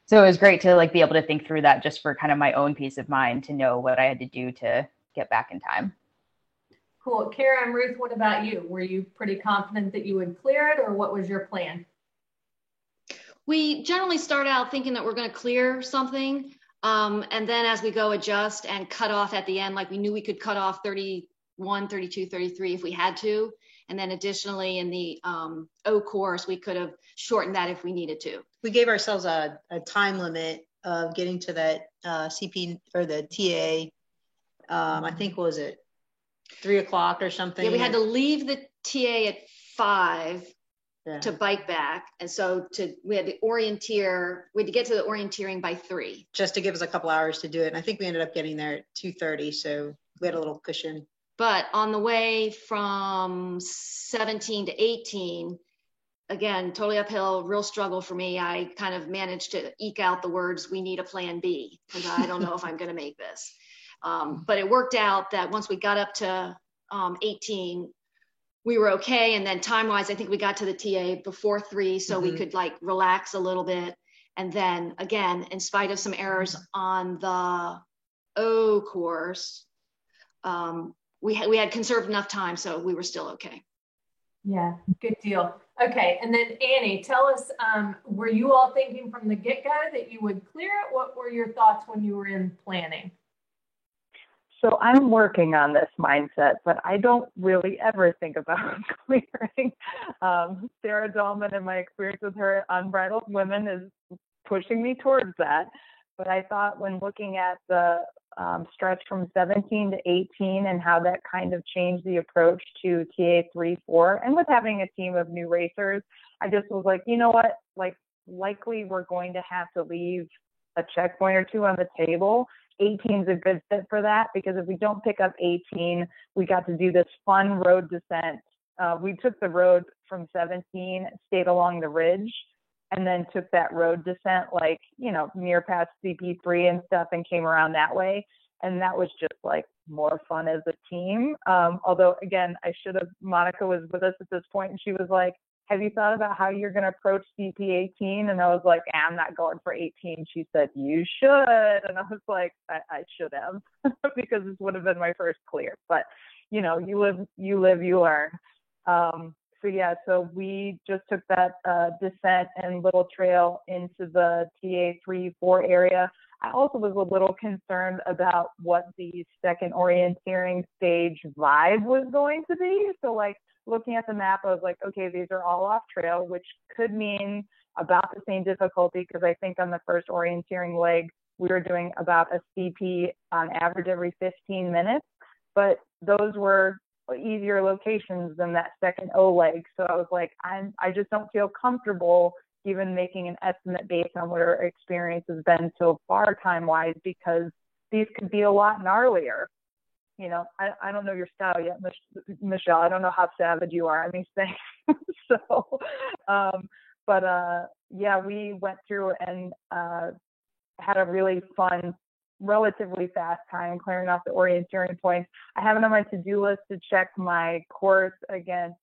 So it was great to like be able to think through that just for kind of my own peace of mind to know what I had to do to get back in time. Cool. Kara and Ruth, what about you? Were you pretty confident that you would clear it, or what was your plan? We generally start out thinking that we're going to clear something. And then as we go, adjust and cut off at the end. Like we knew we could cut off 31, 32, 33 if we had to. And then additionally in the O course, we could have shortened that if we needed to. We gave ourselves a time limit of getting to that CP or the TA. I think, was it 3 o'clock or something? Yeah, we had to leave the TA at 5 to bike back. And so we had to get to the orienteering by 3. Just to give us a couple hours to do it. And I think we ended up getting there at 2:30. So we had a little cushion. But on the way from 17 to 18, again, totally uphill, real struggle for me. I kind of managed to eke out the words, "We need a plan B," because I don't know if I'm going to make this. But it worked out that once we got up to 18, we were okay. And then time-wise, I think we got to the TA before 3, so we could like relax a little bit. And then again, in spite of some errors on the O course, we had conserved enough time, so we were still okay. Yeah, good deal. Okay, and then Annie, tell us, were you all thinking from the get-go that you would clear it? What were your thoughts when you were in planning? So I'm working on this mindset, but I don't really ever think about clearing. Sarah Dahlman and my experience with her at Unbridled Women is pushing me towards that. But I thought when looking at the stretch from 17 to 18 and how that kind of changed the approach to TA 3-4, and with having a team of new racers, I just was like, you know what, like likely we're going to have to leave a checkpoint or two on the table. 18 is a good fit for that, because if we don't pick up 18, we got to do this fun road descent. We took the road from 17, stayed along the ridge, and then took that road descent, like, near past CP3 and stuff, and came around that way. And that was just like more fun as a team. Although again, Monica was with us at this point, and she was like, have you thought about how you're going to approach CP18? And I was like, I'm not going for 18. She said, you should. And I was like, I should have, because this would have been my first clear. But, you live, you learn. So we just took that descent and little trail into the TA 3-4 area. I also was a little concerned about what the second orienteering stage vibe was going to be. So like, looking at the map, I was like, okay, these are all off trail, which could mean about the same difficulty, because I think on the first orienteering leg, we were doing about a CP on average every 15 minutes, but those were easier locations than that second O leg. So I was like, I just don't feel comfortable even making an estimate based on what our experience has been so far time-wise, because these could be a lot gnarlier. I don't know your style yet, Michelle. I don't know how savage you are on these things. We went through and had a really fun, relatively fast time clearing off the orienteering points. I have it on my to-do list to check my course against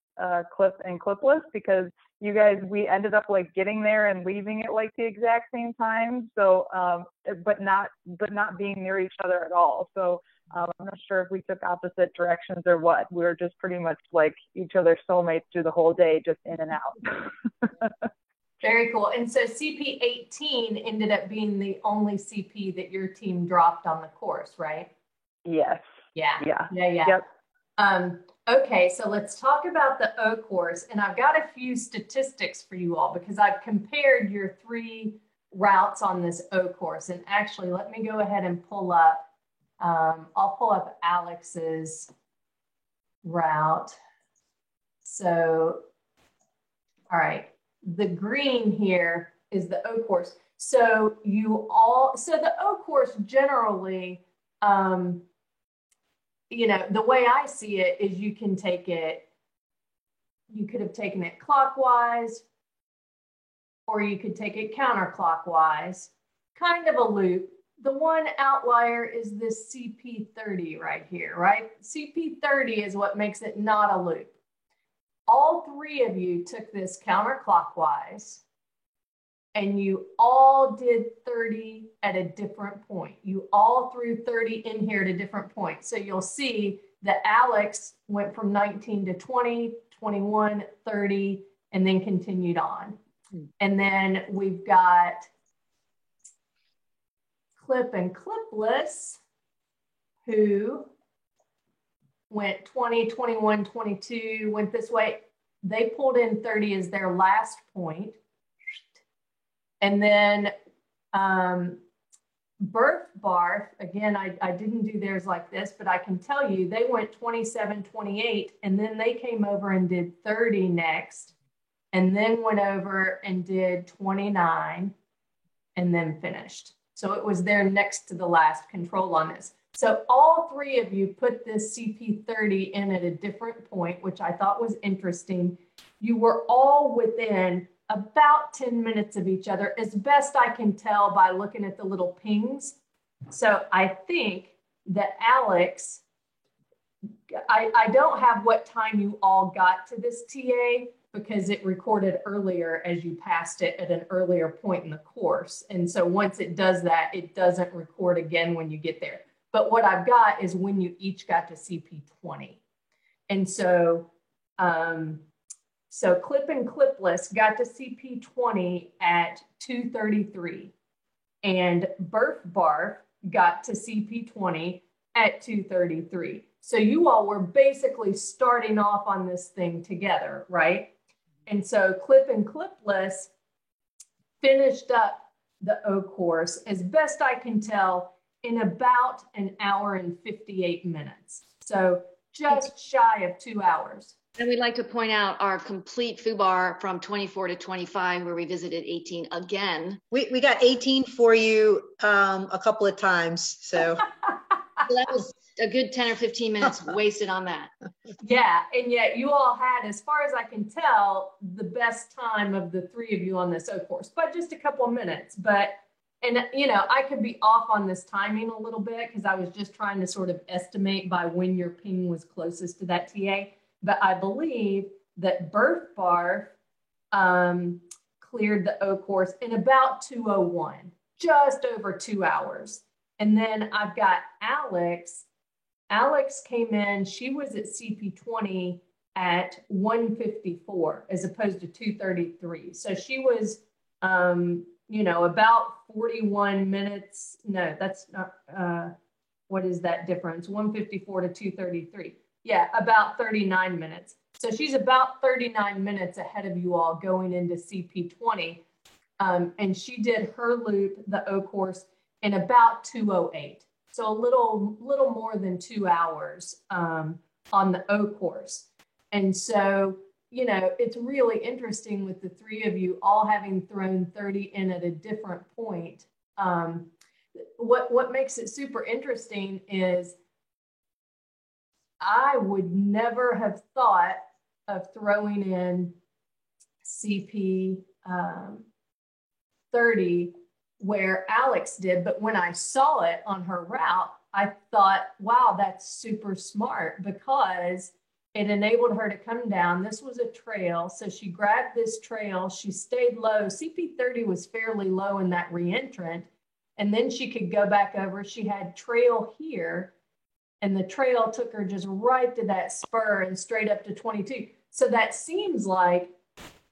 clip and clipless, because you guys, we ended up like getting there and leaving at like the exact same time. So, but not being near each other at all. So I'm not sure if we took opposite directions or what. We were just pretty much like each other's soulmates through the whole day, just in and out. Very cool. And so CP18 ended up being the only CP that your team dropped on the course, right? Yes. Yeah. Yep. Okay, so let's talk about the O course. And I've got a few statistics for you all, because I've compared your 3 routes on this O course. And actually, let me go ahead and pull up. I'll pull up Alex's route. So, all right, the green here is the O course. So the O course generally, the way I see it is you could have taken it clockwise, or you could take it counterclockwise, kind of a loop. The one outlier is this CP30 right here, right? CP30 is what makes it not a loop. All three of you took this counterclockwise, and you all did 30 at a different point. You all threw 30 in here at a different point. So you'll see that Alex went from 19 to 20, 21, 30, and then continued on. And then we've got Clip and Clipless, who went 20, 21, 22, went this way. They pulled in 30 as their last point. And then Birth Barf, again, I didn't do theirs like this, but I can tell you they went 27, 28, and then they came over and did 30 next, and then went over and did 29, and then finished. So it was their next to the last control on this. So all three of you put this CP30 in at a different point, which I thought was interesting. You were all within about 10 minutes of each other, as best I can tell by looking at the little pings. So I think that Alex, I don't have what time you all got to this TA, because it recorded earlier as you passed it at an earlier point in the course. And so once it does that, it doesn't record again when you get there. But what I've got is when you each got to CP20. And so, so Clip and Clipless got to CP20 at 2:33, and Birth Barf got to CP20 at 2:33. So you all were basically starting off on this thing together, right? And so Clip and Clipless finished up the O course, as best I can tell, in about an hour and 58 minutes. So just shy of 2 hours. And we'd like to point out our complete FUBAR from 24 to 25, where we visited 18 again. We got 18 for you a couple of times. So that was a good 10 or 15 minutes wasted on that. Yeah, and yet you all had, as far as I can tell, the best time of the three of you on this O course, but just a couple of minutes. But, and you know, I could be off on this timing a little bit, because I was just trying to sort of estimate by when your ping was closest to that TA. But I believe that Birth Barf cleared the O course in about 2:01, just over 2 hours. And then I've got Alex. Alex came in, she was at CP20 at 1:54 as opposed to 2:33. So she was, you know, about 41 minutes. No, that's not, what is that difference? 1:54 to 2:33. Yeah, about 39 minutes. So she's about 39 minutes ahead of you all going into CP20. And she did her loop, the O course, in about 2:08. So a little more than 2 hours on the O course. And so, you know, it's really interesting with the three of you all having thrown 30 in at a different point. What makes it super interesting is I would never have thought of throwing in CP 30 where Alex did, but when I saw it on her route, I thought, wow, that's super smart, because it enabled her to come down. This was a trail, so she grabbed this trail, she stayed low. CP30 was fairly low in that reentrant, and then she could go back over. She had trail here, and the trail took her just right to that spur and straight up to 22. So that seems like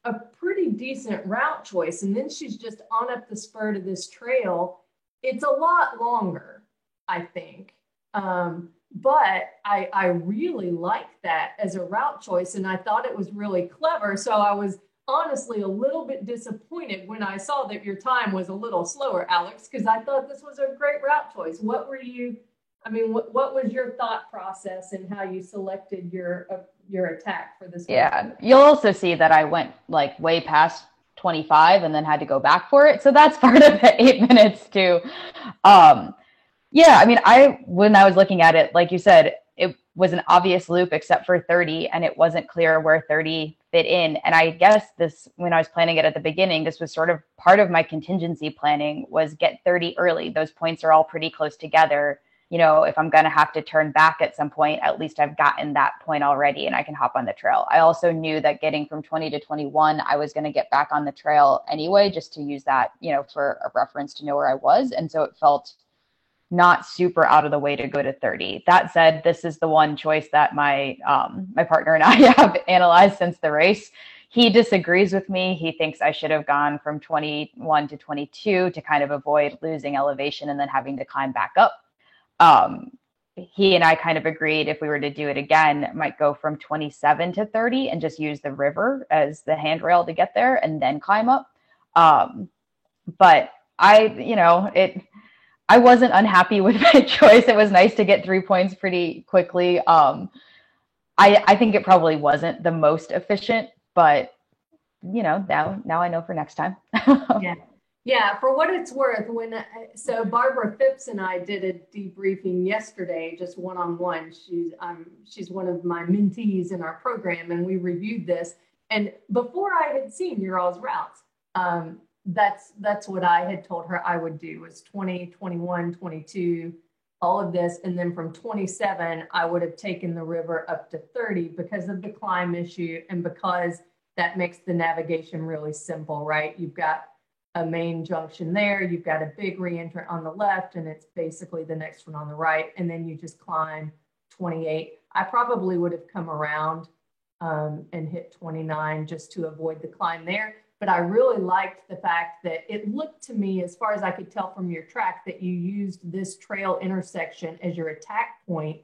a pretty decent route choice. And then she's just on up the spur to this trail. It's a lot longer, I think. But I really like that as a route choice. And I thought it was really clever. So I was honestly a little bit disappointed when I saw that your time was a little slower, Alex, because I thought this was a great route choice. What were you, I mean, what was your thought process in how you selected your attack for this? Yeah, you'll also see that I went like way past 25 and then had to go back for it. So that's part of the 8 minutes too. Yeah, I mean, when I was looking at it, like you said, it was an obvious loop except for 30, and it wasn't clear where 30 fit in. And I guess this, when I was planning it at the beginning, this was sort of part of my contingency planning, was get 30 early. Those points are all pretty close together. You know, if I'm going to have to turn back at some point, at least I've gotten that point already and I can hop on the trail. I also knew that getting from 20 to 21, I was going to get back on the trail anyway, just to use that, you know, for a reference to know where I was. And so it felt not super out of the way to go to 30. That said, this is the one choice that my partner and I have analyzed since the race. He disagrees with me. He thinks I should have gone from 21 to 22 to kind of avoid losing elevation and then having to climb back up. He and I kind of agreed if we were to do it again, might go from 27 to 30 and just use the river as the handrail to get there and then climb up. But I wasn't unhappy with my choice. It was nice to get 3 points pretty quickly. I think it probably wasn't the most efficient, but you know, now I know for next time. Yeah. For what it's worth, so Barbara Phipps and I did a debriefing yesterday, just one-on-one. She's one of my mentees in our program, and we reviewed this. And before I had seen your all's routes, that's what I had told her I would do, was 20, 21, 22, all of this. And then from 27, I would have taken the river up to 30 because of the climb issue and because that makes the navigation really simple, right? You've got a main junction there, you've got a big reentrant on the left, and it's basically the next one on the right. And then you just climb 28. I probably would have come around and hit 29 just to avoid the climb there. But I really liked the fact that it looked to me, as far as I could tell from your track, that you used this trail intersection as your attack point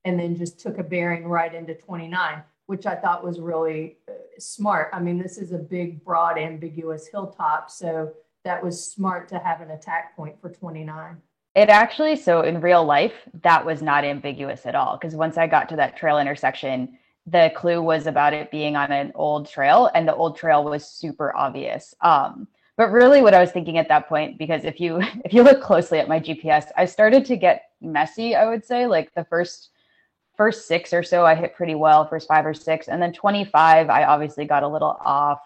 and then just took a bearing right into 29, which I thought was really smart. I mean, this is a big, broad, ambiguous hilltop. So that was smart to have an attack point for 29. It actually, so in real life, that was not ambiguous at all. Because once I got to that trail intersection, the clue was about it being on an old trail, and the old trail was super obvious. But really what I was thinking at that point, because if you look closely at my GPS, I started to get messy, I would say. Like the first 6 or so I hit pretty well, first 5 or 6. And then 25, I obviously got a little off.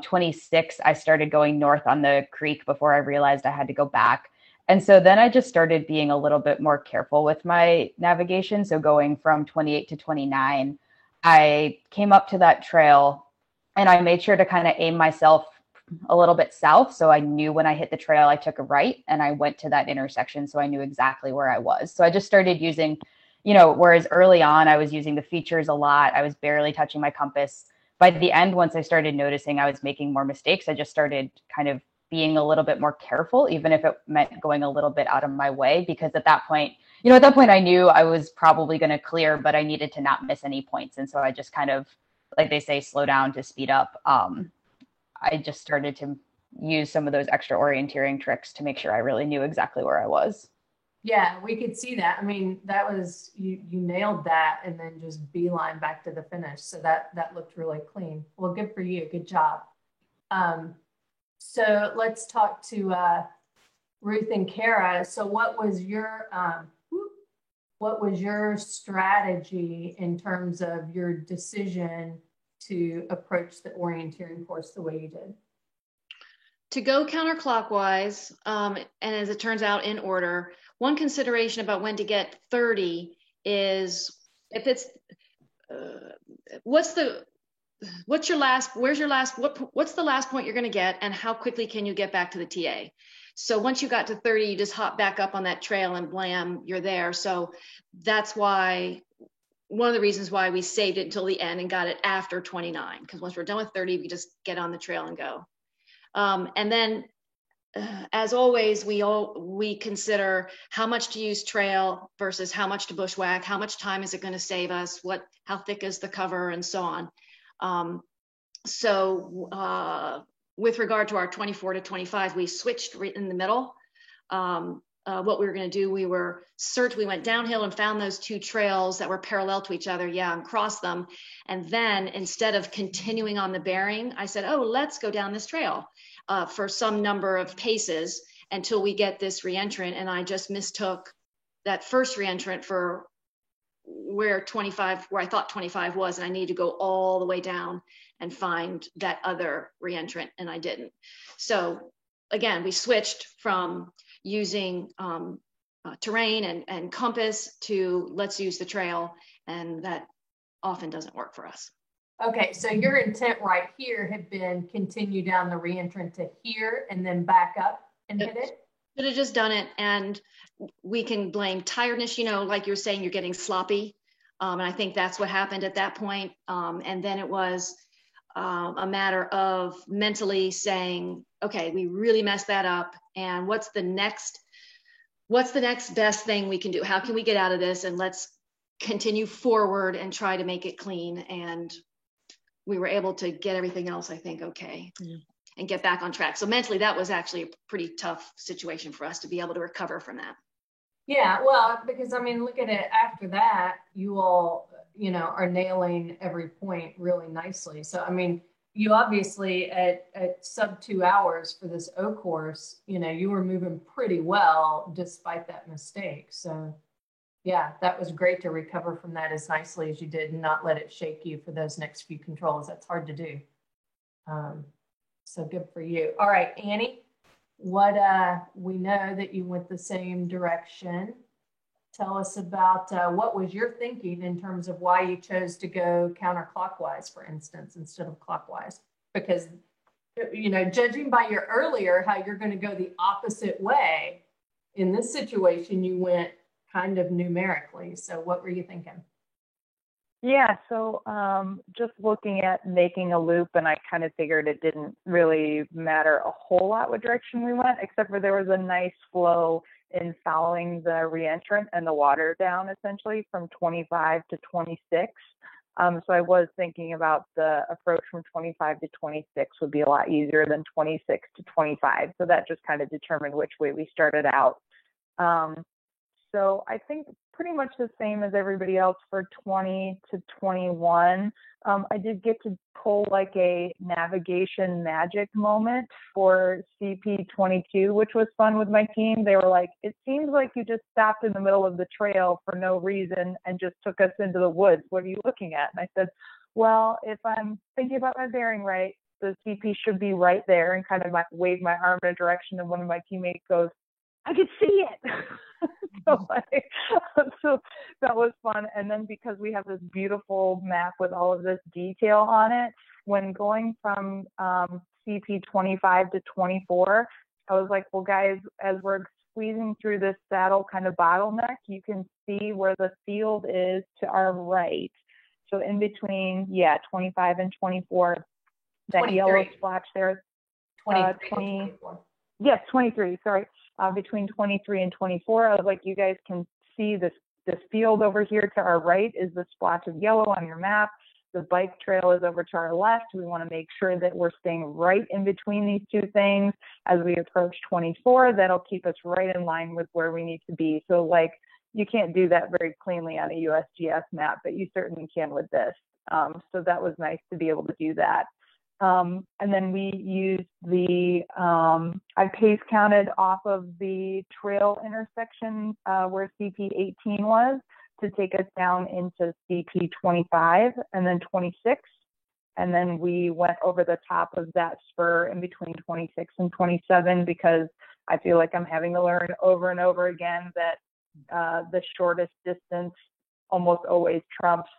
26, I started going north on the creek before I realized I had to go back. And so then I just started being a little bit more careful with my navigation. So going from 28 to 29, I came up to that trail and I made sure to kind of aim myself a little bit south. So I knew when I hit the trail, I took a right and I went to that intersection. So I knew exactly where I was. So I just started using, you know, whereas early on I was using the features a lot, I was barely touching my compass. By the end, once I started noticing I was making more mistakes, I just started kind of being a little bit more careful, even if it meant going a little bit out of my way, because at that point I knew I was probably going to clear, but I needed to not miss any points. And so I just kind of, like they say, slow down to speed up. I just started to use some of those extra orienteering tricks to make sure I really knew exactly where I was. Yeah, we could see that. I mean, that was, you nailed that and then just beeline back to the finish. So that looked really clean. Well, good for you. Good job. So let's talk to Ruth and Kara. So what was your strategy in terms of your decision to approach the orienteering course the way you did? To go counterclockwise, and as it turns out, in order, one consideration about when to get 30 is if it's, what's the last point you're going to get, and how quickly can you get back to the TA? So once you got to 30, you just hop back up on that trail and blam, you're there. So that's why, one of the reasons why we saved it until the end and got it after 29, because once we're done with 30, we just get on the trail and go. And then, as always, we consider how much to use trail versus how much to bushwhack, how much time is it going to save us, how thick is the cover, and so on. With regard to our 24 to 25, we switched right in the middle. What we were going to do, we went downhill and found those two trails that were parallel to each other, and crossed them. And then instead of continuing on the bearing, I said, let's go down this trail for some number of paces until we get this reentrant. And I just mistook that first reentrant for where I thought 25 was, and I needed to go all the way down and find that other reentrant, and I didn't. So again, we switched from using terrain and compass to let's use the trail, and that often doesn't work for us. Okay, so your intent right here had been continue down the reentrant to here and then back up and hit it? Should have just done it, and we can blame tiredness, like you're saying, you're getting sloppy. And I think that's what happened at that point. And then it was a matter of mentally saying, okay, we really messed that up. And what's the next best thing we can do? How can we get out of this? And let's continue forward and try to make it clean. And we were able to get everything else, I think, okay. And get back on track. So mentally, that was actually a pretty tough situation for us to be able to recover from that. Yeah, well, because I mean, look at it. After that, you all, are nailing every point really nicely. So, I mean, you obviously at sub 2 hours for this O course, you were moving pretty well despite that mistake. So, yeah, that was great to recover from that as nicely as you did and not let it shake you for those next few controls. That's hard to do. So good for you. All right, Annie, what we know that you went the same direction. Tell us about what was your thinking in terms of why you chose to go counterclockwise, for instance, instead of clockwise? Because, judging by your earlier, how you're going to go the opposite way, in this situation, you went kind of numerically. So what were you thinking? Yeah, so just looking at making a loop, and I kind of figured it didn't really matter a whole lot what direction we went, except for there was a nice flow in following the reentrant and the water down essentially from 25 to 26. So I was thinking about the approach from 25 to 26 would be a lot easier than 26 to 25. So that just kind of determined which way we started out. So I think pretty much the same as everybody else for 20 to 21. I did get to pull like a navigation magic moment for CP22, which was fun with my team. They were like, it seems like you just stopped in the middle of the trail for no reason and just took us into the woods. What are you looking at? And I said, well, if I'm thinking about my bearing right, the CP should be right there, and kind of wave my arm in a direction, and one of my teammates goes, I could see it. so that was fun. And then because we have this beautiful map with all of this detail on it, when going from CP 25 to 24, I was like, well, guys, as we're squeezing through this saddle kind of bottleneck, you can see where the field is to our right. So in between, 25 and 24, that 23. Yellow splotch there. 23. Yes, 23, sorry. Between 23 and 24, I was like, you guys can see this field over here to our right is the splotch of yellow on your map. The bike trail is over to our left. We want to make sure that we're staying right in between these two things. As we approach 24, that'll keep us right in line with where we need to be. So like, you can't do that very cleanly on a USGS map, but you certainly can with this. So that was nice to be able to do that. And then we used I pace counted off of the trail intersection where CP 18 was to take us down into CP 25 and then 26. And then we went over the top of that spur in between 26 and 27, because I feel like I'm having to learn over and over again that the shortest distance almost always trumps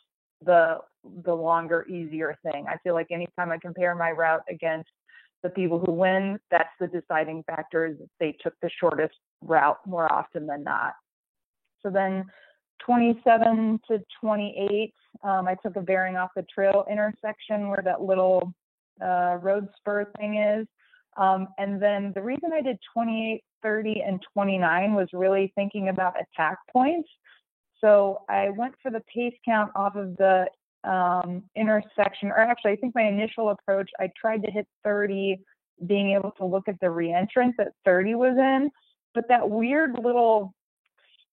the longer, easier thing. I feel like anytime I compare my route against the people who win, that's the deciding factor, is that they took the shortest route more often than not. So then 27 to 28, I took a bearing off the trail intersection where that little road spur thing is. And then the reason I did 28, 30, and 29 was really thinking about attack points. So I went for the pace count off of the intersection, or actually I think my initial approach, I tried to hit 30, being able to look at the reentrance that 30 was in, but that weird little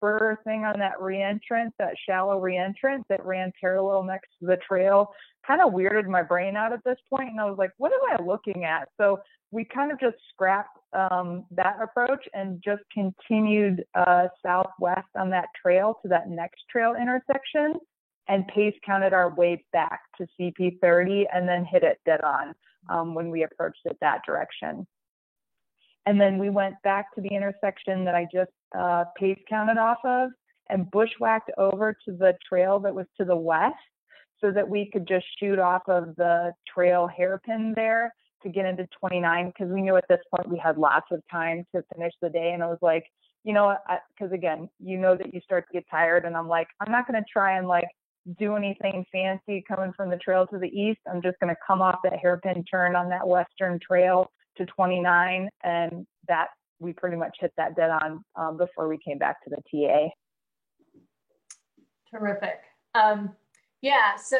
spur thing on that reentrance, that shallow reentrance that ran parallel next to the trail, kind of weirded my brain out at this point. And I was like, what am I looking at? So we kind of just scrapped that approach and just continued southwest on that trail to that next trail intersection and pace counted our way back to CP30 and then hit it dead on when we approached it that direction. And then we went back to the intersection that I just pace counted off of and bushwhacked over to the trail that was to the west so that we could just shoot off of the trail hairpin there to get into 29, because we knew at this point we had lots of time to finish the day. And I was like, you know, because again, you know that you start to get tired, and I'm like, I'm not going to try and like do anything fancy coming from the trail to the east. I'm just going to come off that hairpin turn on that western trail to 29, and that we pretty much hit that dead on before we came back to the TA. Terrific. Yeah, so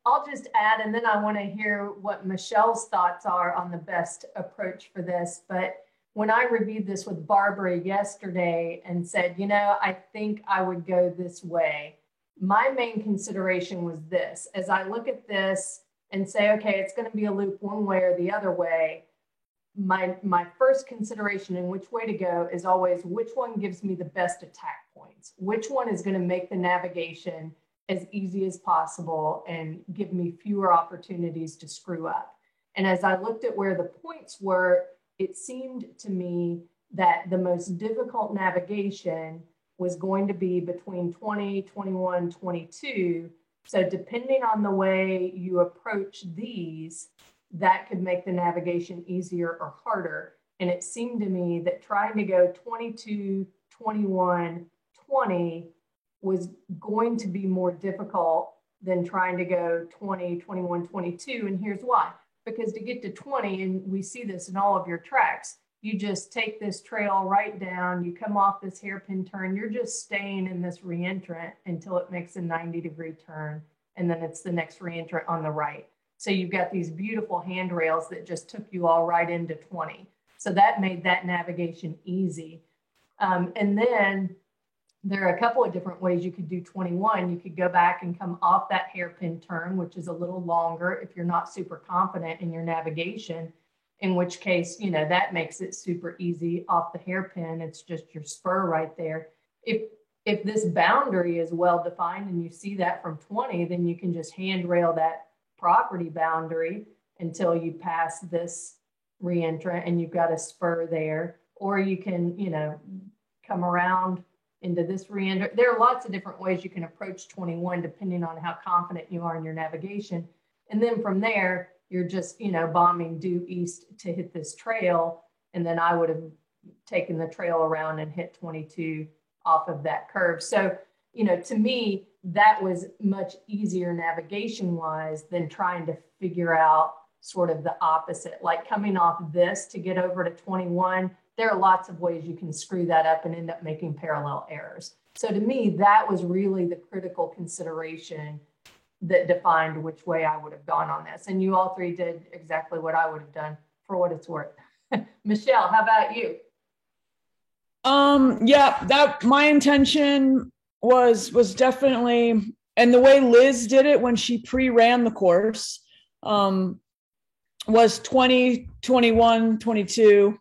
I'll just add, and then I want to hear what Michelle's thoughts are on the best approach for this. But when I reviewed this with Barbara yesterday and said, you know, I think I would go this way, my main consideration was this. As I look at this and say, okay, it's going to be a loop one way or the other way, my first consideration in which way to go is always which one gives me the best attack points, which one is going to make the navigation as easy as possible and give me fewer opportunities to screw up. And as I looked at where the points were, it seemed to me that the most difficult navigation was going to be between 20, 21, 22. So depending on the way you approach these, that could make the navigation easier or harder. And it seemed to me that trying to go 22, 21, 20 was going to be more difficult than trying to go 20, 21, 22. And here's why. Because to get to 20, and we see this in all of your tracks, you just take this trail right down, you come off this hairpin turn, you're just staying in this reentrant until it makes a 90-degree turn, and then it's the next reentrant on the right. So you've got these beautiful handrails that just took you all right into 20. So that made that navigation easy. And then there are a couple of different ways you could do 21. You could go back and come off that hairpin turn, which is a little longer if you're not super confident in your navigation, in which case, you know, that makes it super easy off the hairpin. It's just your spur right there. If this boundary is well defined and you see that from 20, then you can just handrail that property boundary until you pass this reentrant and you've got a spur there, or you can, you know, come around into this reentrant. There are lots of different ways you can approach 21 depending on how confident you are in your navigation. And then from there, you're just, you know, bombing due east to hit this trail. And then I would have taken the trail around and hit 22 off of that curve. So, you know, to me, that was much easier navigation wise than trying to figure out sort of the opposite, like coming off this to get over to 21. There are lots of ways you can screw that up and end up making parallel errors. So to me, that was really the critical consideration that defined which way I would have gone on this. And you all three did exactly what I would have done, for what it's worth. Michelle, how about you? Yeah, that my intention was definitely, and the way Liz did it when she pre-ran the course, was 20, 21, 22,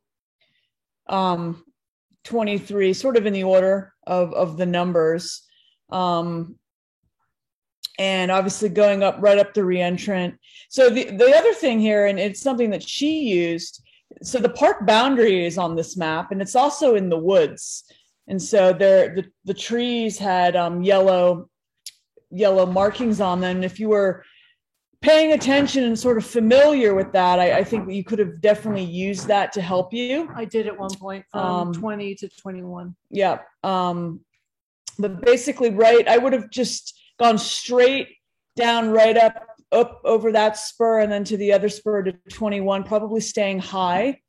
23, sort of in the order of the numbers. And obviously going up right up the reentrant. So the other thing here, and it's something that she used, so the park boundary is on this map and it's also in the woods. And so the trees had yellow markings on them. And if you were paying attention and sort of familiar with that, I think that you could have definitely used that to help you. I did at one point from 20 to 21. Yeah. But basically, right, I would have just gone straight down, right up over that spur and then to the other spur to 21, probably staying high.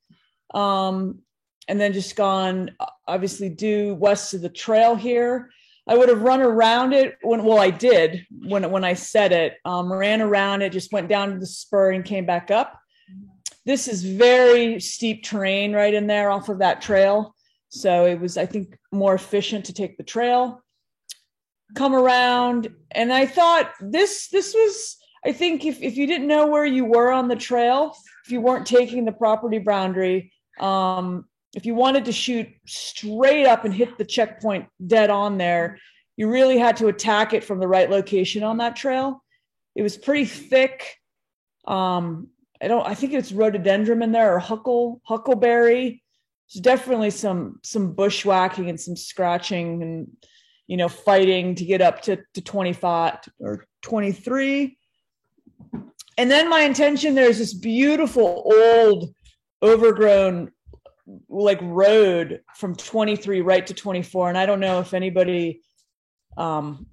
And then just gone, obviously, due west of the trail here. I would have run around it I did when I said it, ran around it, just went down to the spur and came back up. This is very steep terrain right in there off of that trail. So it was, I think, more efficient to take the trail, come around. And I thought this was, I think if you didn't know where you were on the trail, if you weren't taking the property boundary, if you wanted to shoot straight up and hit the checkpoint dead on there, you really had to attack it from the right location on that trail. It was pretty thick. I think it's rhododendron in there, or huckleberry. There's definitely some bushwhacking and some scratching and, you know, fighting to get up to 25 or 23. And then my intention, there's this beautiful old overgrown like road from 23 right to 24. And I don't know if anybody, I'm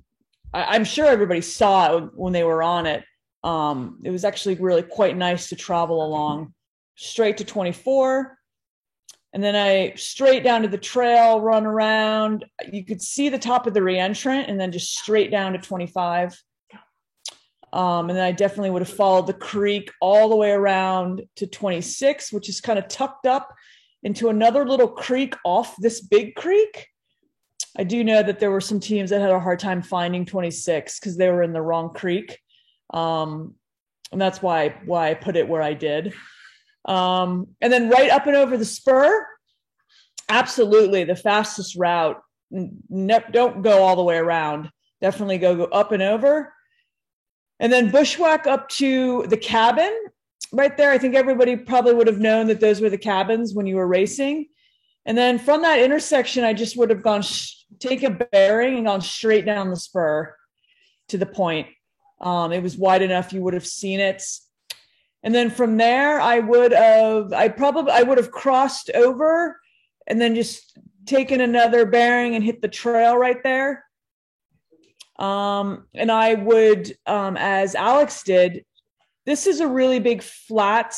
sure everybody saw it when they were on it. It was actually really quite nice to travel along straight to 24. And then I straight down to the trail, run around. You could see the top of the reentrant and then just straight down to 25. And then I definitely would have followed the creek all the way around to 26, which is kind of tucked up into another little creek off this big creek. I do know that there were some teams that had a hard time finding 26 because they were in the wrong creek. And that's why I put it where I did. And then right up and over the spur, absolutely the fastest route. Don't go all the way around. Definitely go up and over. And then bushwhack up to the cabin right there. I think everybody probably would have known that those were the cabins when you were racing. And then from that intersection, I just would have taken a bearing and gone straight down the spur to the point. It was wide enough you would have seen it. And then from there, I would have crossed over and then just taken another bearing and hit the trail right there. And I would, as Alex did, this is a really big flat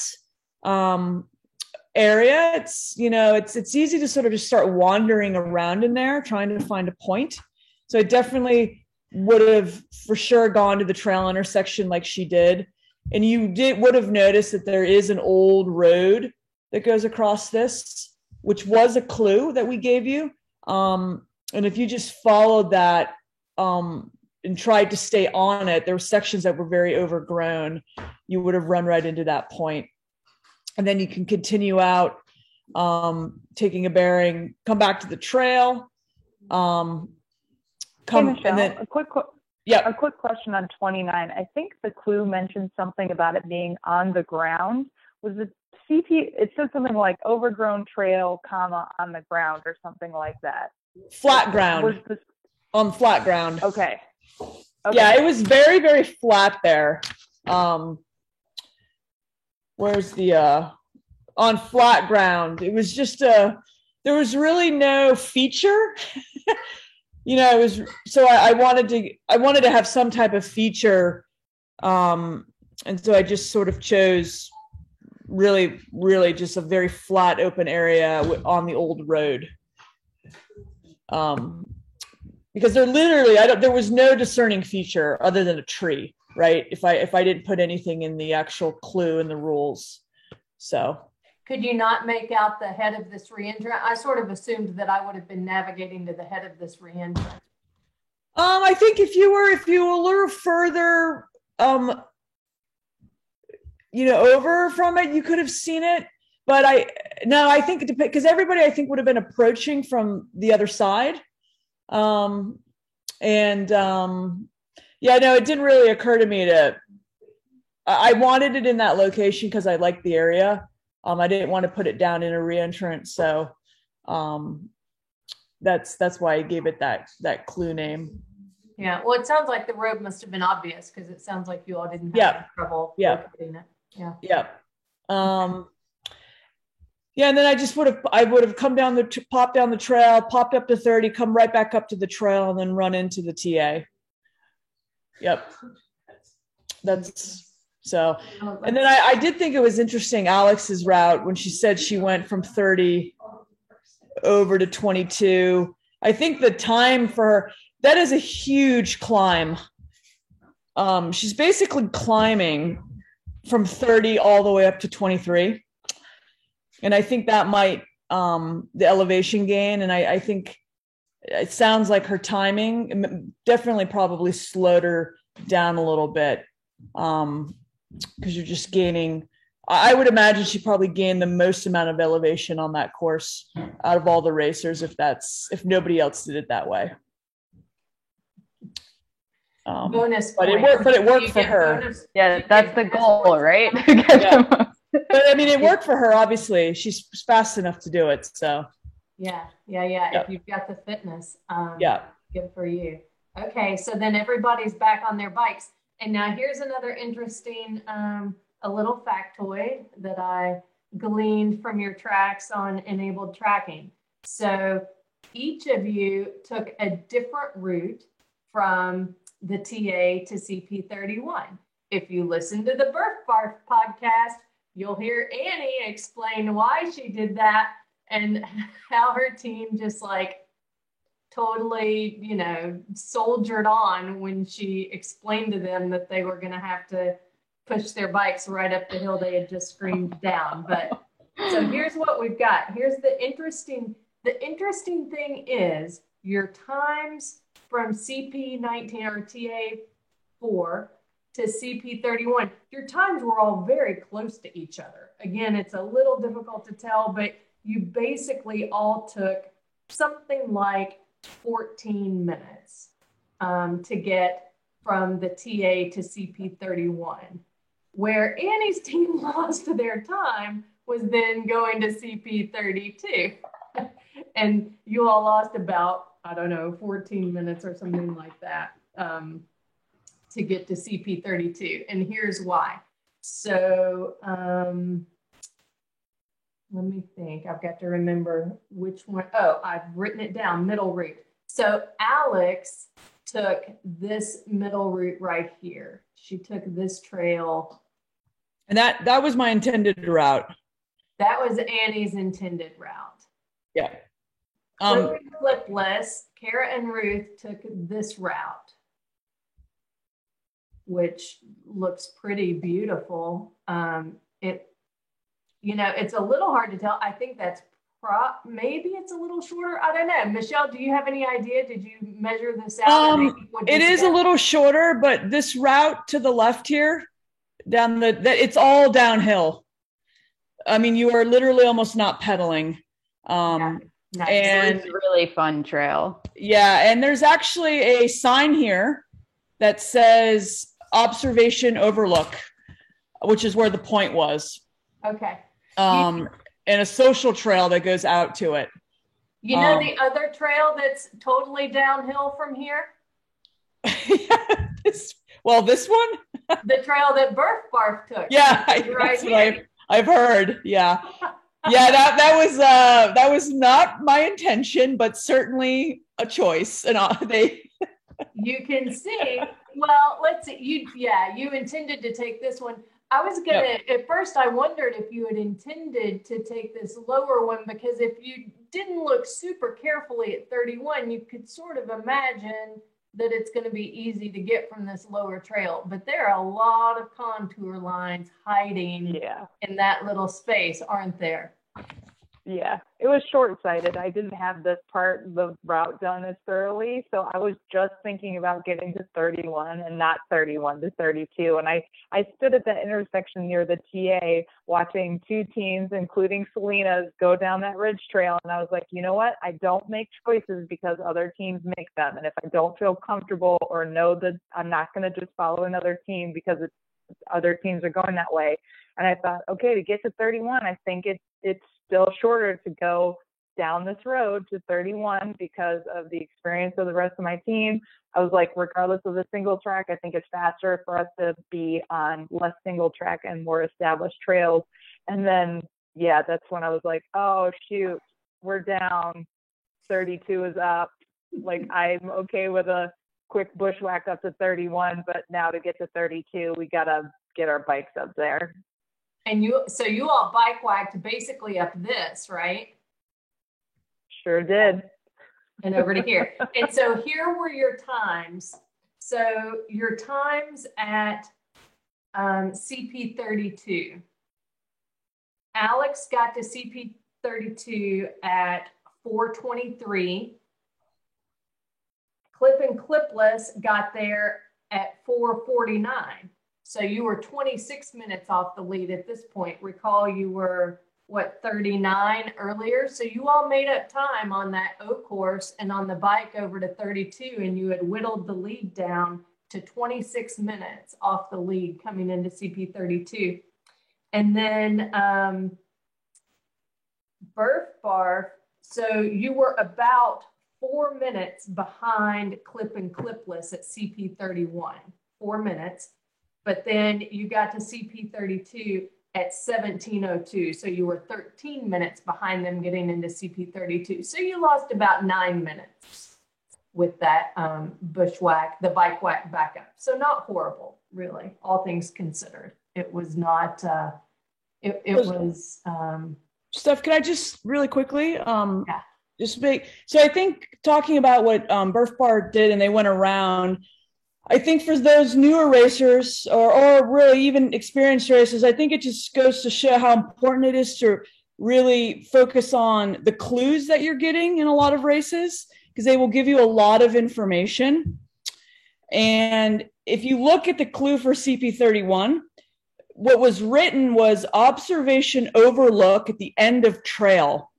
area. It's, you know, it's easy to sort of just start wandering around in there, trying to find a point. So I definitely would have for sure gone to the trail intersection like she did. And you would have noticed that there is an old road that goes across this, which was a clue that we gave you. And if you just followed that and tried to stay on it, there were sections that were very overgrown. You would have run right into that point. And then you can continue out, taking a bearing, come back to the trail. Hey, Michelle, and then a quick question on 29. I think the clue mentioned something about it being on the ground. Was it CP? It said something like overgrown trail, comma, on the ground or something like that. Flat ground. On flat ground. Okay. Yeah, it was very, very flat there. Where's the on flat ground? It was just there was really no feature. You know, it was, so I wanted to have some type of feature. And so I just sort of chose really, really just a very flat open area on the old road. Because there was no discerning feature other than a tree, right? If I didn't put anything in the actual clue in the rules. So. Could you not make out the head of this reentrant? I sort of assumed that I would have been navigating to the head of this reentrant. I think if you were a little further, over from it, you could have seen it. But I think it depends, because everybody I think would have been approaching from the other side. It didn't really occur to me I wanted it in that location because I liked the area. I didn't want to put it down in a reentrant, so that's why I gave it that clue name. Yeah, well, it sounds like the road must have been obvious because it sounds like you all didn't have any trouble locating it. Yeah. Yeah. And then I would have come down popped down the trail, popped up to 30, come right back up to the trail, and then run into the TA. Yep. So, and then I did think it was interesting, Alex's route, when she said she went from 30 over to 22. I think the time for her, that is a huge climb. She's basically climbing from 30 all the way up to 23. And I think that might the elevation gain. And I think it sounds like her timing definitely probably slowed her down a little bit, because you're just gaining. I would imagine she probably gained the most amount of elevation on that course out of all the racers, if nobody else did it that way. Bonus but point. it worked for her. Yeah, that's the goal, right? Yeah. But I mean, it worked for her. Obviously, she's fast enough to do it. So. Yeah. Yep. If you've got the fitness, yeah, good for you. Okay, so then everybody's back on their bikes, and now here's another interesting, a little factoid that I gleaned from your tracks on enabled tracking. So each of you took a different route from the TA to CP31. If you listen to the Birth Barf podcast, you'll hear Annie explain why she did that and how her team just like totally, soldiered on when she explained to them that they were going to have to push their bikes right up the hill they had just screamed down. But so here's what we've got. Here's the interesting thing is your times from CP19 or TA4 to CP31, your times were all very close to each other. Again, it's a little difficult to tell, but you basically all took something like 14 minutes to get from the TA to CP31. Where Annie's team lost their time was then going to CP32. And you all lost about, 14 minutes or something like that to get to CP32. And here's why. So let me think. I've got to remember which one. Oh, I've written it down, middle route. So Alex took this middle route right here. She took this trail. And that was my intended route. That was Annie's intended route. Yeah. Clipless, Kara and Ruth took this route, which looks pretty beautiful. It's a little hard to tell. I think that's maybe it's a little shorter. I don't know. Michelle, do you have any idea? Did you measure this out? It is a little shorter, but this route to the left here, it's all downhill. I mean, you are literally almost not pedaling. Nice. And it's a really fun trail. Yeah, and there's actually a sign here that says observation overlook, which is where the point was. Okay. And a social trail that goes out to it. The other trail that's totally downhill from here? This one? The trail that Birth Barf took. Yeah, right what I've heard. Yeah. Yeah, that was not my intention, but certainly a choice. And you can see. Well, let's see. You intended to take this one. I was at first I wondered if you had intended to take this lower one, because if you didn't look super carefully at 31, you could sort of imagine that it's going to be easy to get from this lower trail. But there are a lot of contour lines hiding in that little space, aren't there? Yeah, it was short-sighted. I didn't have this part of the route done as thoroughly, so I was just thinking about getting to 31 and not 31 to 32. And I stood at that intersection near the TA watching two teams, including Selena's, go down that ridge trail. And I was like, you know what? I don't make choices because other teams make them. And if I don't feel comfortable or know that I'm not going to just follow another team because other teams are going that way. And I thought, okay, to get to 31, I think it's still shorter to go down this road to 31 because of the experience of the rest of my team. I was like, regardless of the single track, I think it's faster for us to be on less single track and more established trails. And then, that's when I was like, oh, shoot, we're down. 32 is up. Like, I'm okay with a quick bushwhack up to 31, but now to get to 32, we got to get our bikes up there. And you all bike whacked basically up this, right? Sure did. And over to here. And so here were your times. So your times at CP32. Alex got to 32 at 4:23. Clip and Clipless got there at 4:49. So you were 26 minutes off the lead at this point. Recall you were, what, 39 earlier? So you all made up time on that O course and on the bike over to 32, and you had whittled the lead down to 26 minutes off the lead coming into CP 32. And then Burf Barf, so you were about 4 minutes behind Clip and Clipless at CP 31, 4 minutes. But then you got to CP 32 at 17:02. So you were 13 minutes behind them getting into CP 32. So you lost about 9 minutes with that bushwhack, the bike whack backup. So not horrible, really, all things considered. It was not, it was. Steph, can I just really quickly, Yeah. So I think talking about what Burf Bar did and they went around, I think for those newer racers or really even experienced racers, I think it just goes to show how important it is to really focus on the clues that you're getting in a lot of races, because they will give you a lot of information. And if you look at the clue for CP31, what was written was observation overlook at the end of trail.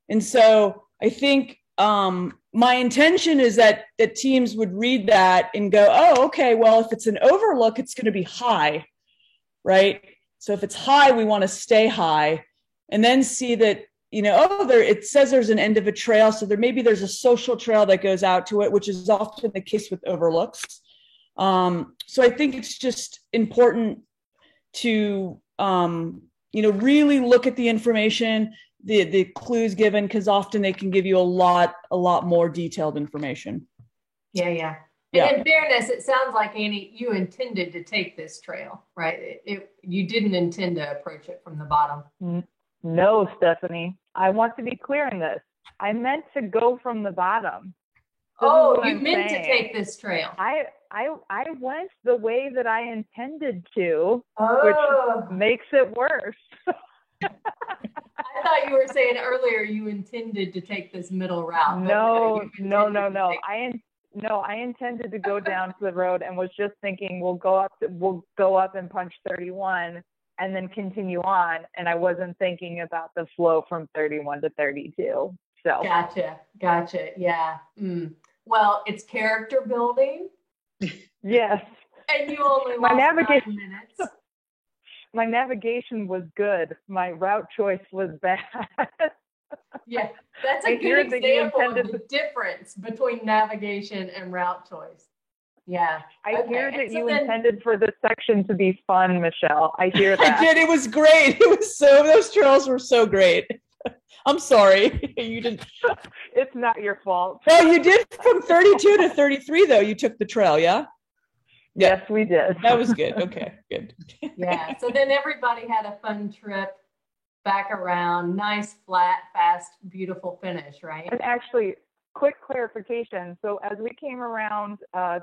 And so I think my intention is that teams would read that and go, oh, okay, well, if it's an overlook, it's going to be high, right? So if it's high, we want to stay high, and then see that, it says there's an end of a trail. So maybe there's a social trail that goes out to it, which is often the case with overlooks. So I think it's just important to, really look at the information, the clues given, because often they can give you a lot more detailed information. Yeah. And in fairness, it sounds like, Annie, you intended to take this trail, right? You didn't intend to approach it from the bottom. No, Stephanie. I want to be clear in this. I meant to go from the bottom. You meant to take this trail. I went the way that I intended to, which makes it worse. I thought you were saying earlier you intended to take this middle route. No. I intended to go down to the road and was just thinking we'll go up and punch 31 and then continue on. And I wasn't thinking about the flow from 31 to 32. So Gotcha. Yeah. Well, it's character building. Yes. And you only lost 9 minutes. My navigation was good. My route choice was bad. Yeah, that's a good example of the difference between navigation and route choice. Yeah. I hear that you intended for this section to be fun, Michelle. I hear that. I did. It was great. Those trails were so great. I'm sorry. You didn't. It's not your fault. Well, you did from 32 to 33, though. You took the trail, yeah? Yes, we did. That was good. Okay, good. Yeah. So then everybody had a fun trip back around. Nice, flat, fast, beautiful finish, right? And actually, quick clarification. So as we came around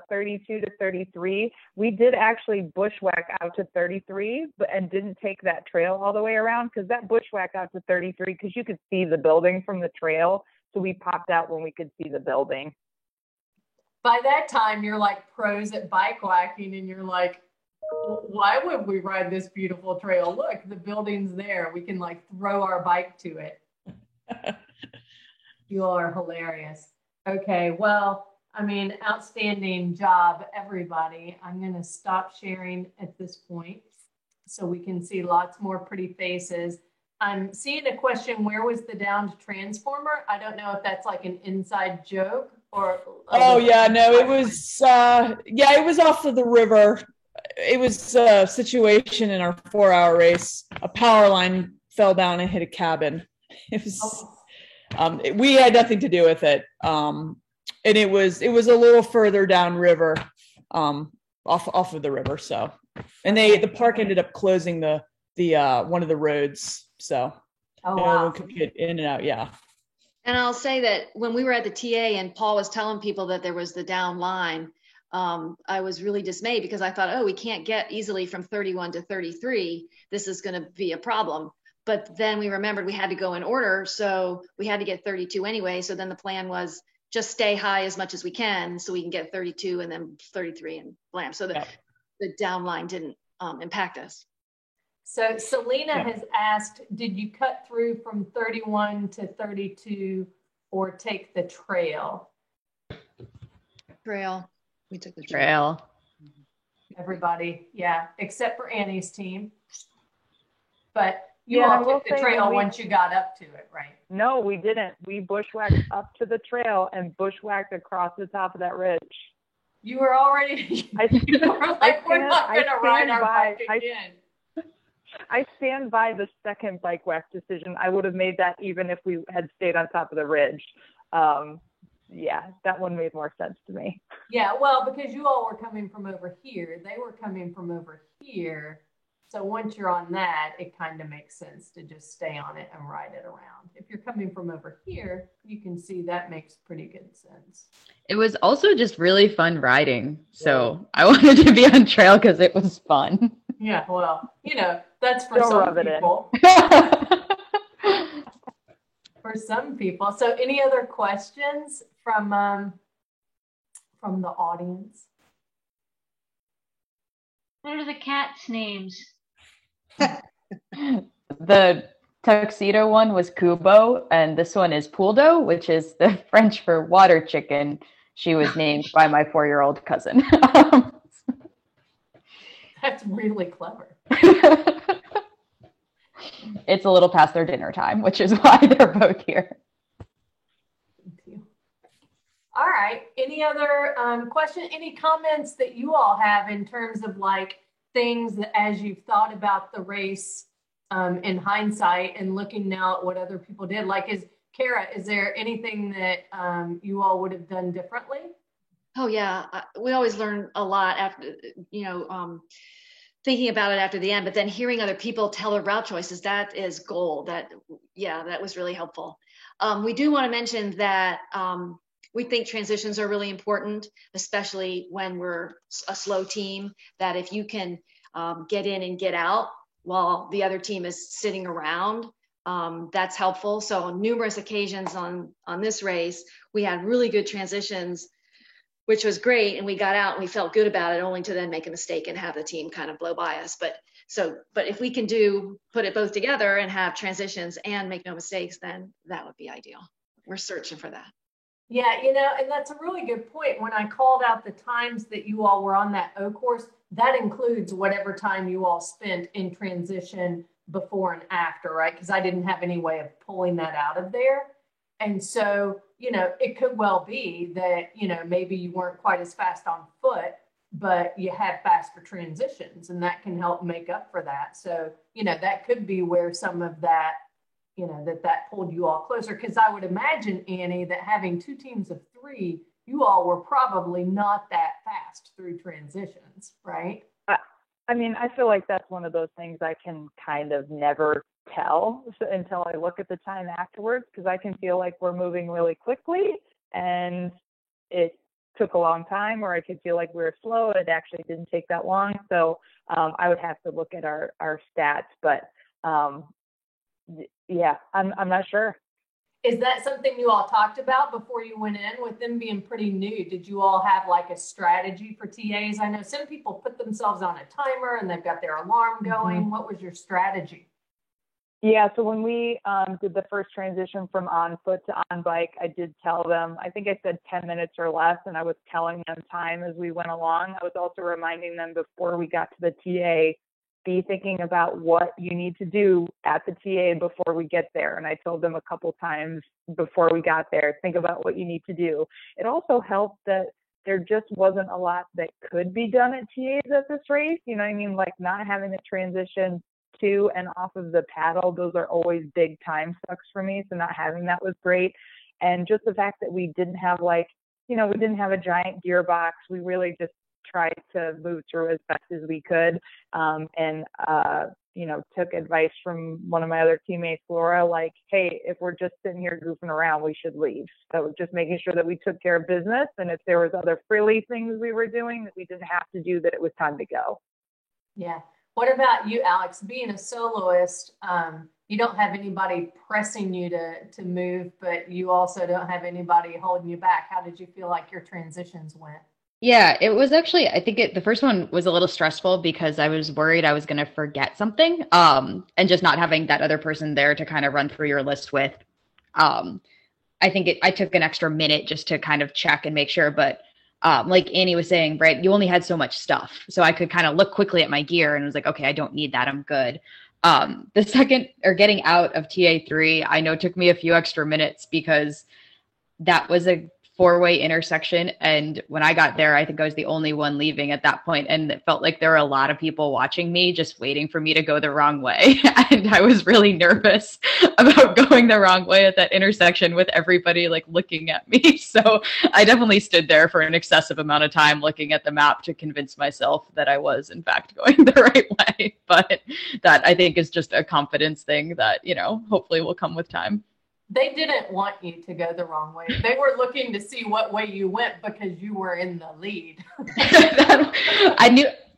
32 to 33, we did actually bushwhack out to 33, and didn't take that trail all the way around, because that bushwhack out to 33, because you could see the building from the trail. So we popped out when we could see the building. By that time, you're like pros at bike whacking, and you're like, why would we ride this beautiful trail? Look, the building's there. We can like throw our bike to it. You all are hilarious. Okay, well, outstanding job, everybody. I'm going to stop sharing at this point so we can see lots more pretty faces. I'm seeing a question, where was the downed transformer? I don't know if that's like an inside joke or. It was, it was off of the river. It was a situation in our 4-hour race. A power line fell down and hit a cabin. It was, we had nothing to do with it. And it was a little further down river, off of the river. So, and the park ended up closing the one of the roads. So, wow. Could get in and out. Yeah. And I'll say that when we were at the TA and Paul was telling people that there was the down line, I was really dismayed, because I thought, we can't get easily from 31 to 33. This is going to be a problem. but then we remembered we had to go in order. So we had to get 32 anyway. So then the plan was just stay high as much as we can so we can get 32 and then 33 and blam. So the down line didn't impact us. So Selena has asked, did you cut through from 31 to 32 or take the trail? Trail. We took the Trail. Everybody, yeah, except for Annie's team. But you all took the trail once you got up to it, right? No, we didn't. We bushwhacked up to the trail and bushwhacked across the top of that ridge. You were already, you were like, we're not going to ride our bike again. I stand by the second bike whack decision. I would have made that even if we had stayed on top of the ridge. Yeah, that one made more sense to me. Yeah, well, because you all were coming from over here. They were coming from over here. So once you're on that, it kind of makes sense to just stay on it and ride it around. If you're coming from over here, you can see that makes pretty good sense. It was also just really fun riding. So I wanted to be on trail because it was fun. Yeah, well, you know, that's for some people. For some people. So any other questions from the audience? What are the cats' names? The tuxedo one was Kubo, and this one is Pouldo, which is the French for water chicken. She was named by my 4-year-old cousin. That's really clever. It's a little past their dinner time, which is why they're both here. Thank you. All right. Any other question? Any comments that you all have in terms of like things that as you've thought about the race in hindsight and looking now at what other people did? Like, Kara, is there anything that you all would have done differently? Oh yeah, we always learn a lot after, thinking about it after the end, but then hearing other people tell their route choices, that is gold. That was really helpful. We do want to mention that we think transitions are really important, especially when we're a slow team, that if you can get in and get out while the other team is sitting around, that's helpful. So on numerous occasions on this race, we had really good transitions, which was great. And we got out and we felt good about it, only to then make a mistake and have the team kind of blow by us. But if we can put it both together and have transitions and make no mistakes, then that would be ideal. We're searching for that. Yeah, and that's a really good point. When I called out the times that you all were on that O course, that includes whatever time you all spent in transition before and after, right? Because I didn't have any way of pulling that out of there. And so, it could well be that, maybe you weren't quite as fast on foot, but you had faster transitions, and that can help make up for that. So, that could be where some of that, that pulled you all closer. Because I would imagine, Annie, that having two teams of 3, you all were probably not that fast through transitions, right? I mean, I feel like that's one of those things I can kind of never tell until I look at the time afterwards, because I can feel like we're moving really quickly and it took a long time, or I could feel like we were slow. It actually didn't take that long. So I would have to look at our stats, but yeah, I'm not sure. Is that something you all talked about before you went in? With them being pretty new, did you all have like a strategy for TAs? I know some people put themselves on a timer and they've got their alarm going. Mm-hmm. What was your strategy? Yeah, so when we did the first transition from on foot to on bike, I did tell them, I think I said 10 minutes or less, and I was telling them time as we went along. I was also reminding them before we got to the TA, be thinking about what you need to do at the TA before we get there. And I told them a couple times before we got there, think about what you need to do. It also helped that there just wasn't a lot that could be done at TAs at this race. You know what I mean? Like not having to transition to and off of the paddle, those are always big time sucks for me. So not having that was great. And just the fact that we didn't have we didn't have a giant gearbox. We really just tried to move through as best as we could. Took advice from one of my other teammates, Laura, like, hey, if we're just sitting here goofing around, we should leave. So just making sure that we took care of business. And if there was other frilly things we were doing that we didn't have to do, that it was time to go. Yeah. What about you, Alex? Being a soloist, you don't have anybody pressing you to move, but you also don't have anybody holding you back. How did you feel like your transitions went? Yeah, it was actually, I think the first one was a little stressful because I was worried I was going to forget something. And just not having that other person there to kind of run through your list with. I think I took an extra minute just to kind of check and make sure. But like Annie was saying, right, you only had so much stuff. So I could kind of look quickly at my gear and was like, okay, I don't need that. I'm good. The second or getting out of TA3, I know took me a few extra minutes because that was a four-way intersection. And when I got there, I think I was the only one leaving at that point. And it felt like there were a lot of people watching me, just waiting for me to go the wrong way. And I was really nervous about going the wrong way at that intersection with everybody like looking at me. So I definitely stood there for an excessive amount of time looking at the map to convince myself that I was in fact going the right way. But that I think is just a confidence thing that, you know, hopefully will come with time. They didn't want you to go the wrong way. They were looking to see what way you went because you were in the lead.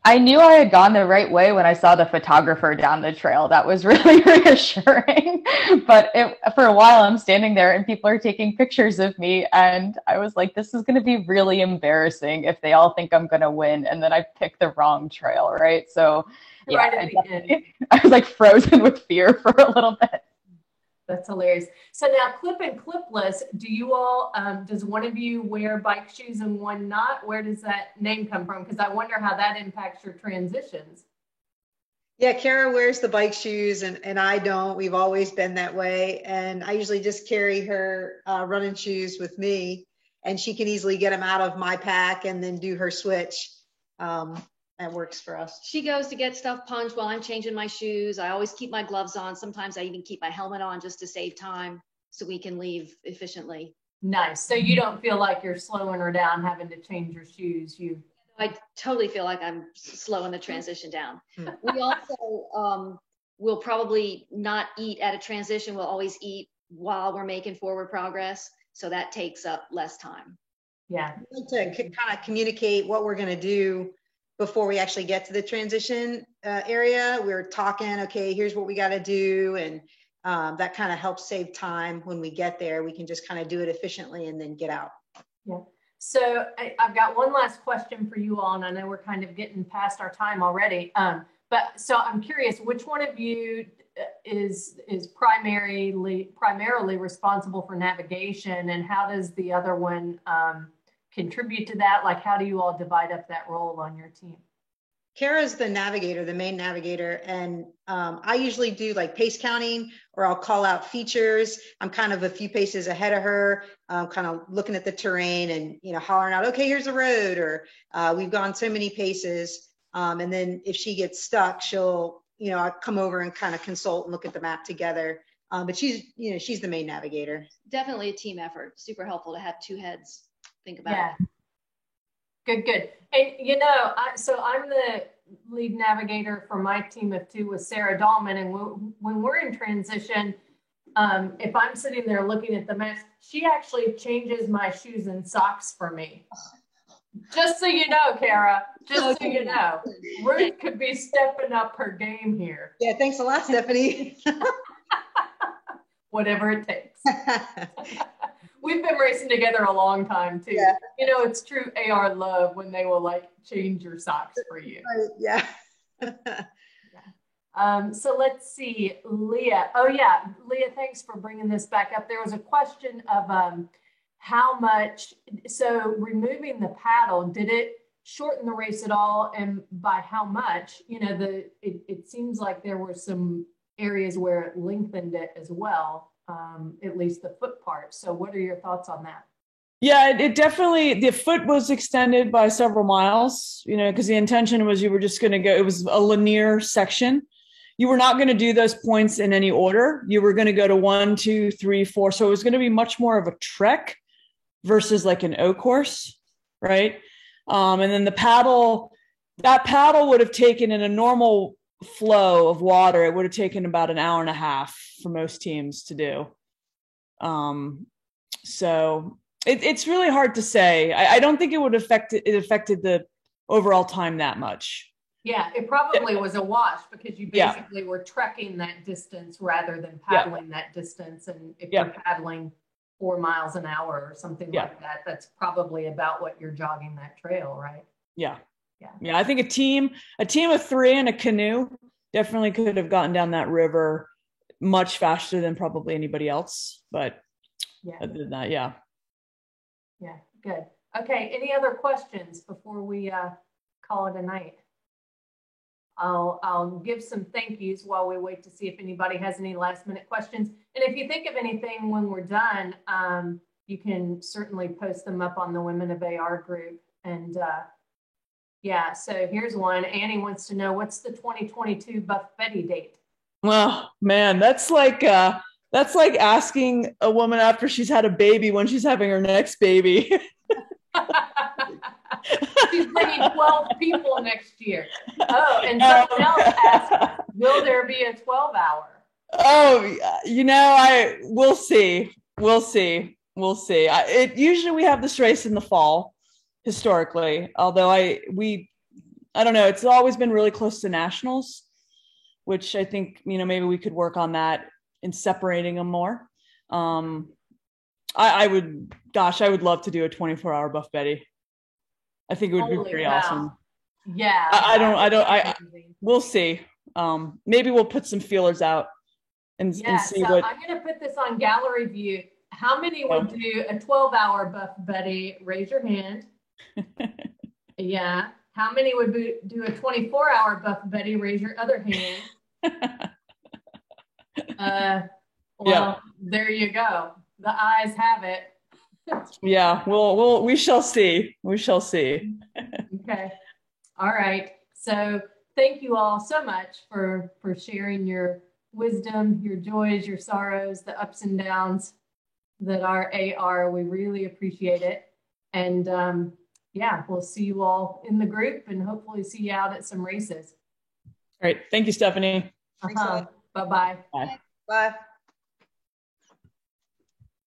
I knew I had gone the right way when I saw the photographer down the trail. That was really reassuring. But for a while, I'm standing there and people are taking pictures of me. And I was like, this is going to be really embarrassing if they all think I'm going to win. And then I picked the wrong trail, right? So yeah, right at the end. I was like frozen with fear for a little bit. That's hilarious. So now clip and clipless, do you all, does one of you wear bike shoes and one not? Where does that name come from? Because I wonder how that impacts your transitions. Yeah, Kara wears the bike shoes and I don't. We've always been that way. And I usually just carry her running shoes with me and she can easily get them out of my pack and then do her switch. That works for us. She goes to get stuff punched while I'm changing my shoes. I always keep my gloves on. Sometimes I even keep my helmet on just to save time so we can leave efficiently. Nice. So you don't feel like you're slowing her down having to change your shoes. I totally feel like I'm slowing the transition down. We also will probably not eat at a transition. We'll always eat while we're making forward progress. So that takes up less time. Yeah. We like to kind of communicate what we're going to do before we actually get to the transition area. We're talking, okay, here's what we got to do. And that kind of helps save time when we get there. We can just kind of do it efficiently and then get out. Yeah. So I've got one last question for you all, and I know we're kind of getting past our time already. But so I'm curious, which one of you is primarily responsible for navigation, and how does the other one contribute to that? Like, how do you all divide up that role on your team? Kara's the navigator, the main navigator. And I usually do like pace counting, or I'll call out features. I'm kind of a few paces ahead of her, kind of looking at the terrain and, you know, hollering out, okay, here's a road, or we've gone so many paces. And then if she gets stuck, she'll, you know, I'll come over and kind of consult and look at the map together. But she's the main navigator. Definitely a team effort. Super helpful to have two heads think about it. Good. And you know, so I'm the lead navigator for my team of two with Sarah Dahlman. And when we're in transition, if I'm sitting there looking at the map, she actually changes my shoes and socks for me. Just so you know, Kara, just so you know, Ruth could be stepping up her game here. Yeah, thanks a lot, Stephanie. Whatever it takes. We've been racing together a long time too. Yeah. You know, it's true AR love when they will like change your socks for you. Right, yeah. So let's see, Leah. Oh yeah, Leah, thanks for bringing this back up. There was a question of how much, so removing the paddle, did it shorten the race at all, and by how much? You know, it seems like there were some areas where it lengthened it as well. At least the foot part. So what are your thoughts on that? Yeah, it definitely, the foot was extended by several miles, you know, because the intention was you were just going to go, it was a linear section. You were not going to do those points in any order. You were going to go to 1, 2, 3, 4. So it was going to be much more of a trek versus like an O course, right? And then that paddle would have taken in a normal flow of water, it would have taken about an hour and a half for most teams to do. So it's really hard to say. I don't think it would affect it affected the overall time that much. Yeah, it probably was a wash because you Yeah. basically were trekking that distance rather than Yeah. paddling that distance. And if Yeah. you're paddling 4 miles an hour or something Yeah. like that, that's probably about what you're jogging that trail, right? Yeah. Yeah. Yeah. I think a team of 3 in a canoe definitely could have gotten down that river much faster than probably anybody else. But Yeah. other than that, yeah. Yeah, good. Okay, any other questions before we call it a night? I'll give some thank yous while we wait to see if anybody has any last minute questions. And if you think of anything when we're done, you can certainly post them up on the Women of AR group. And yeah, so here's one. Annie wants to know, what's the 2022 Buff Betty date? Well, man, that's like asking a woman after she's had a baby when she's having her next baby. She's bringing 12 people next year. Oh, and someone else asked, will there be a 12-hour? Oh, we'll see. Usually we have this race in the fall, historically. Although I don't know. It's always been really close to nationals, which I think maybe we could work on that in separating them more. I would love to do a 24-hour Buff Betty. I think it would be pretty awesome. Yeah. We'll see. Maybe we'll put some feelers out and see so I'm going to put this on gallery view. How many would do a 12-hour Buff Betty? Raise your hand. Yeah. How many would do a 24-hour Buff Betty? Raise your other hand. There you go. The eyes have it. Yeah, we shall see. We shall see. Okay. All right. So thank you all so much for sharing your wisdom, your joys, your sorrows, the ups and downs that are AR. We really appreciate it. And we'll see you all in the group and hopefully see you out at some races. All right. Thank you, Stephanie. Thanks a lot. Bye-bye. Bye. Bye.